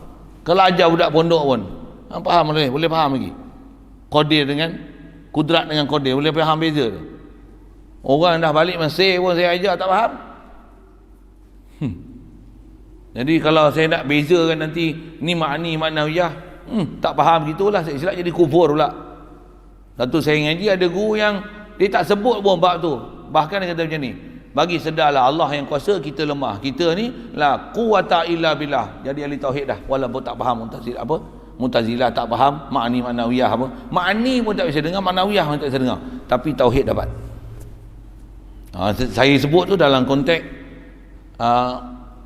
Kalau ajar budak pondok pun faham boleh faham lagi. Qadir dengan kudrat dengan qadir boleh faham beza tu. Orang dah balik Mesir pun saya ajar tak faham. Jadi kalau saya nak bezakan nanti ni ma'ani ma'nawiyah, tak faham gitulah, saya silap jadi kufur pula. Satu, saya ngaji ada guru yang dia tak sebut pun bab tu. Bahkan dia kata macam ni, bagi sedarlah Allah yang kuasa, kita lemah. Kita ni la quwata illa billah. Jadi ahli tauhid dah, walaupun tak faham Mu'tazilah apa. Mu'tazilah tak faham ma'ani ma'nawiyah apa. Ma'ani pun tak bisa dengar, ma'nawiyah pun tak bisa dengar. Tapi tauhid dapat. Saya sebut tu dalam konteks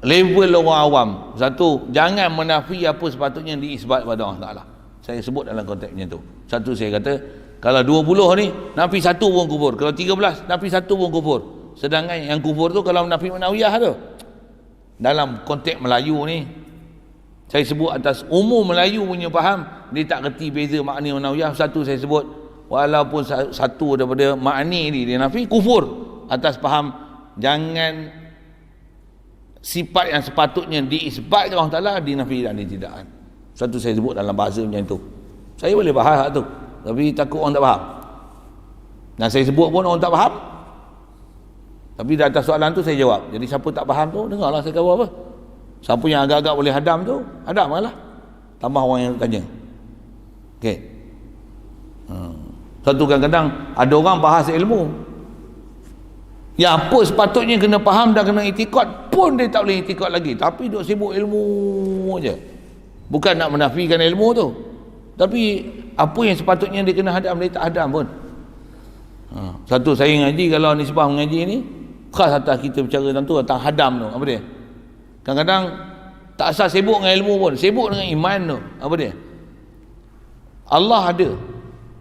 level orang awam. Satu, jangan menafi apa sepatutnya diisbat pada Allah Ta'ala. Saya sebut dalam konteks macam tu. Satu, saya kata kalau 20 ni nafi satu pun kufur. Kalau 13 nafi satu pun kufur. Sedangkan yang kufur tu kalau nafi ma'nawiyah tu. dalam konteks Melayu ni, saya sebut atas umum Melayu punya faham, dia tak reti beza makna manawiyah. Satu saya sebut, walaupun satu daripada makna ni dia nafi, kufur atas faham jangan sifat yang sepatutnya diisbatkan Allah Ta'ala dinafi dan ditidakkan. Satu saya sebut dalam bahasa macam tu. Saya boleh bahas tu, tapi takut orang tak faham. Dan saya sebut pun orang tak faham. Tapi di atas soalan tu saya jawab. Jadi siapa tak faham tu, dengarlah saya kata apa. Siapa yang agak-agak boleh hadam tu, hadam lah. Tambah orang yang tanya. Okey. Satu kadang-kadang ada orang bahas ilmu, yang apa sepatutnya kena faham dan kena itikad pun dia tak boleh itikad lagi, tapi duk sibuk ilmu je. Bukan nak menafikan ilmu tu, tapi apa yang sepatutnya dia kena hadam, dia tak hadam pun. Satu saya ngaji, kalau nisbah mengaji ni khas atas kita bercara tentu tentang hadam tu, apa dia? Kadang-kadang tak asal sibuk dengan ilmu pun, sibuk dengan iman tu, apa dia? Allah ada,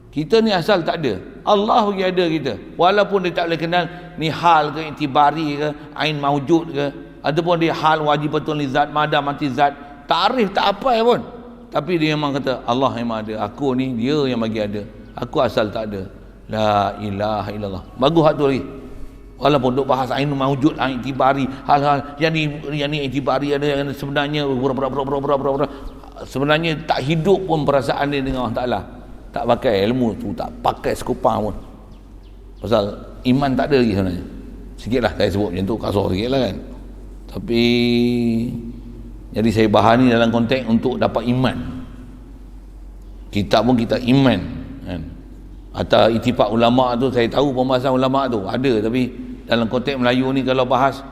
kita ni asal tak ada. Allah bagi ada kita, walaupun dia tak boleh kenal ni hal ke, itibari ke, ain maujud ke, ataupun dia hal wajibatun li zat, madam mati zat, ta'rif tak apa pun, tapi dia memang kata Allah memang ada, aku ni dia yang bagi ada, aku asal tak ada. La ilaha illallah. Bagus hak tu lagi, walaupun duk bahas ain maujud, ain itibari, hal-hal yang ni itibari, ada yang sebenarnya sebenarnya tak hidup pun perasaan dia dengan Allah Ta'ala, tak pakai ilmu tu, tak pakai sekupang pun, pasal iman tak ada lagi sebenarnya. Sikit lah saya sebut macam tu, kasar sikit lah kan, tapi jadi saya bahas ni dalam konteks untuk dapat iman. Kitab pun kita iman kan. Atau itifak ulama tu, saya tahu pembahasan ulama tu ada, tapi dalam konteks Melayu ni kalau bahas,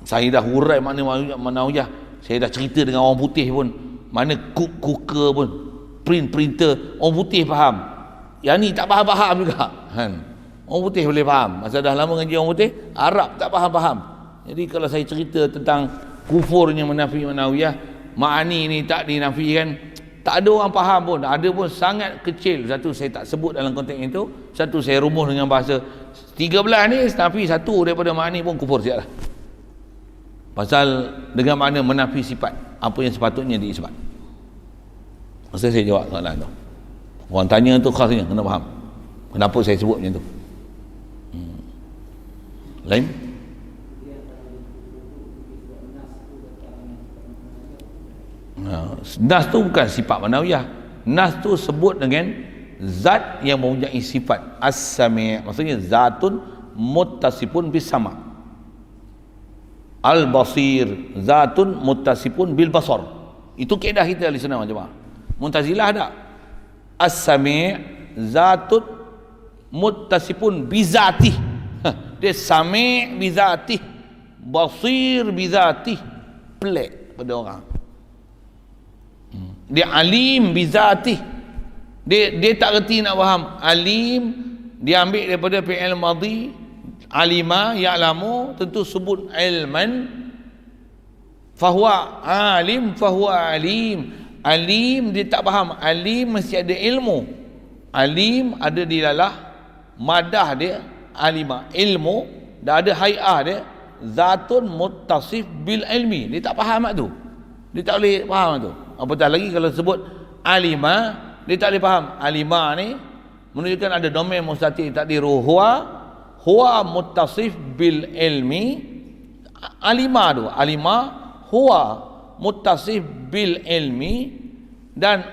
saya dah hurai makna manawiyah, saya dah cerita dengan orang putih pun, mana cooker pun, printer, orang putih faham. Yang ni tak faham juga kan. Orang putih boleh faham, masa dah lama ngaji orang putih, Arab tak faham. Jadi kalau saya cerita tentang kufurnya menafi manawiyah, ma'ani ni tak dinafikan, tak ada orang faham pun, ada pun sangat kecil. Satu saya tak sebut dalam konteks itu, satu saya rumus dengan bahasa 13 ni, tapi satu daripada ma'ani pun kufur siap lah. Pasal dengan makna menafi sifat apa yang sepatutnya diisbat. Masa saya jawab soalan tu, orang tanya tu khasnya kena faham kenapa saya sebut macam tu. Lain? Nas tu bukan sifat manawiyah. Nas tu sebut dengan zat yang mempunyai sifat as-sami', maksudnya zatun muttasifun bis sama'. Al-basir zatun muttasifun bil basar. Itu kaedah kita ahli sunnah wal jamaah. Mu'tazilah ada as-sami' zatun muttasifun bi zatih. Dia sami' bi zatih, basir bi zatih, pelik pada orang. Dia alim bizatih, dia tak reti nak faham. Alim dia ambil daripada fi'il madhi, alima ya'lamu, tentu sebut ilman, fahuwa alim, fahuwa alim. Alim dia tak faham, alim mesti ada ilmu. Alim ada di dalam madah dia, alima ilmu, dah ada hay'ah dia, zatun muttasif bil ilmi. Dia tak faham tu, dia tak boleh faham tu. Apatah lagi kalau sebut alima, dia tak boleh faham. Alima ni menunjukkan ada domain mustatir takdiru huwa muttasif bil ilmi. Alima tu, alima huwa muttasif bil ilmi. Dan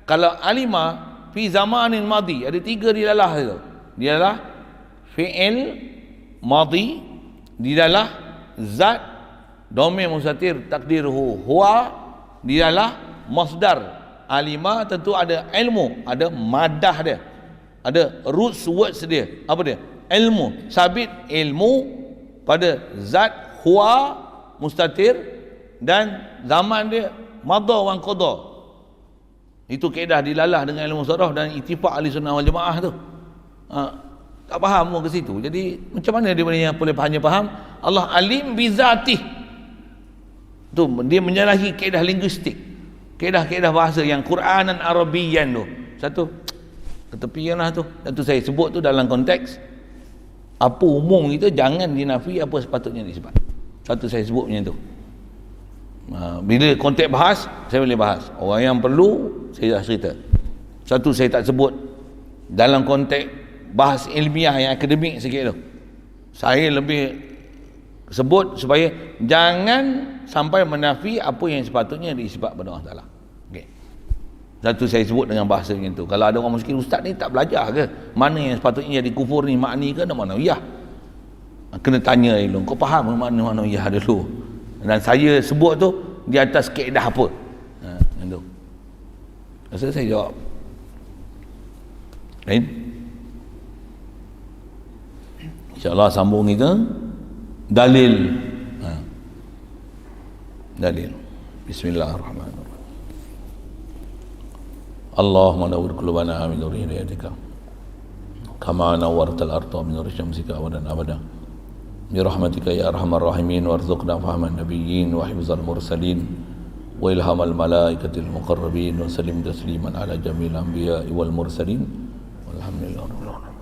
kalau alima fi zamanin madhi, ada tiga dilalah tu. Dilalah fi'il madhi, dilalah zat domain mustatir takdiruhu huwa, dialah masdar. Alima tentu ada ilmu, ada madah dia, ada roots words dia, apa dia? Ilmu, sabit ilmu pada zat huwa mustatir, dan zaman dia madha wa qadha. Itu kaedah dilalah dengan ilmu saraf dan ittifaq ahli sunnah wal jamaah tu. Tak faham pun ke situ. Jadi macam mana dia boleh faham? Allah alim bi zatih. Tu dia menyalahi kaedah linguistik, kaedah bahasa yang Quranan Arabian tu. Satu ketepian lah tu. Dan tu saya sebut tu dalam konteks apa umum kita, jangan dinafi apa sepatutnya disebut. Satu saya sebut macam tu. Bila konteks bahas, saya boleh bahas. Orang yang perlu, saya dah cerita. Satu saya tak sebut dalam konteks bahas ilmiah yang akademik sikit tu. Saya lebih sebut supaya jangan sampai menafi apa yang sepatutnya disebab pada Allah Ta'ala. Okay. Satu saya sebut dengan bahasa macam tu. Kalau ada orang muskil, ustaz ni tak belajar ke? Mana yang sepatutnya jadi kufur ni, makni ke maknawiyah? Kena tanya dulu, kau faham makna maknawiyah dulu. Dan saya sebut tu di atas kaedah apa? Macam tu. Rasa saya jawab. Lain? InsyaAllah sambung kita dalil. Dalil. Bismillahirrahmanirrahim. Allahumma nawwir qulubana min nuri hidayatika kama nawwartal arda min nuri syamsika abadan abada bi rahmatika ya arhamar rahimin warzuqna fahman nabiyyin wa hifzal mursalin wa ilhamal malaikatil muqarrabin wa sallim tasliman ala jamil anbiya wal mursalin walhamdulillahi rabbil alamin.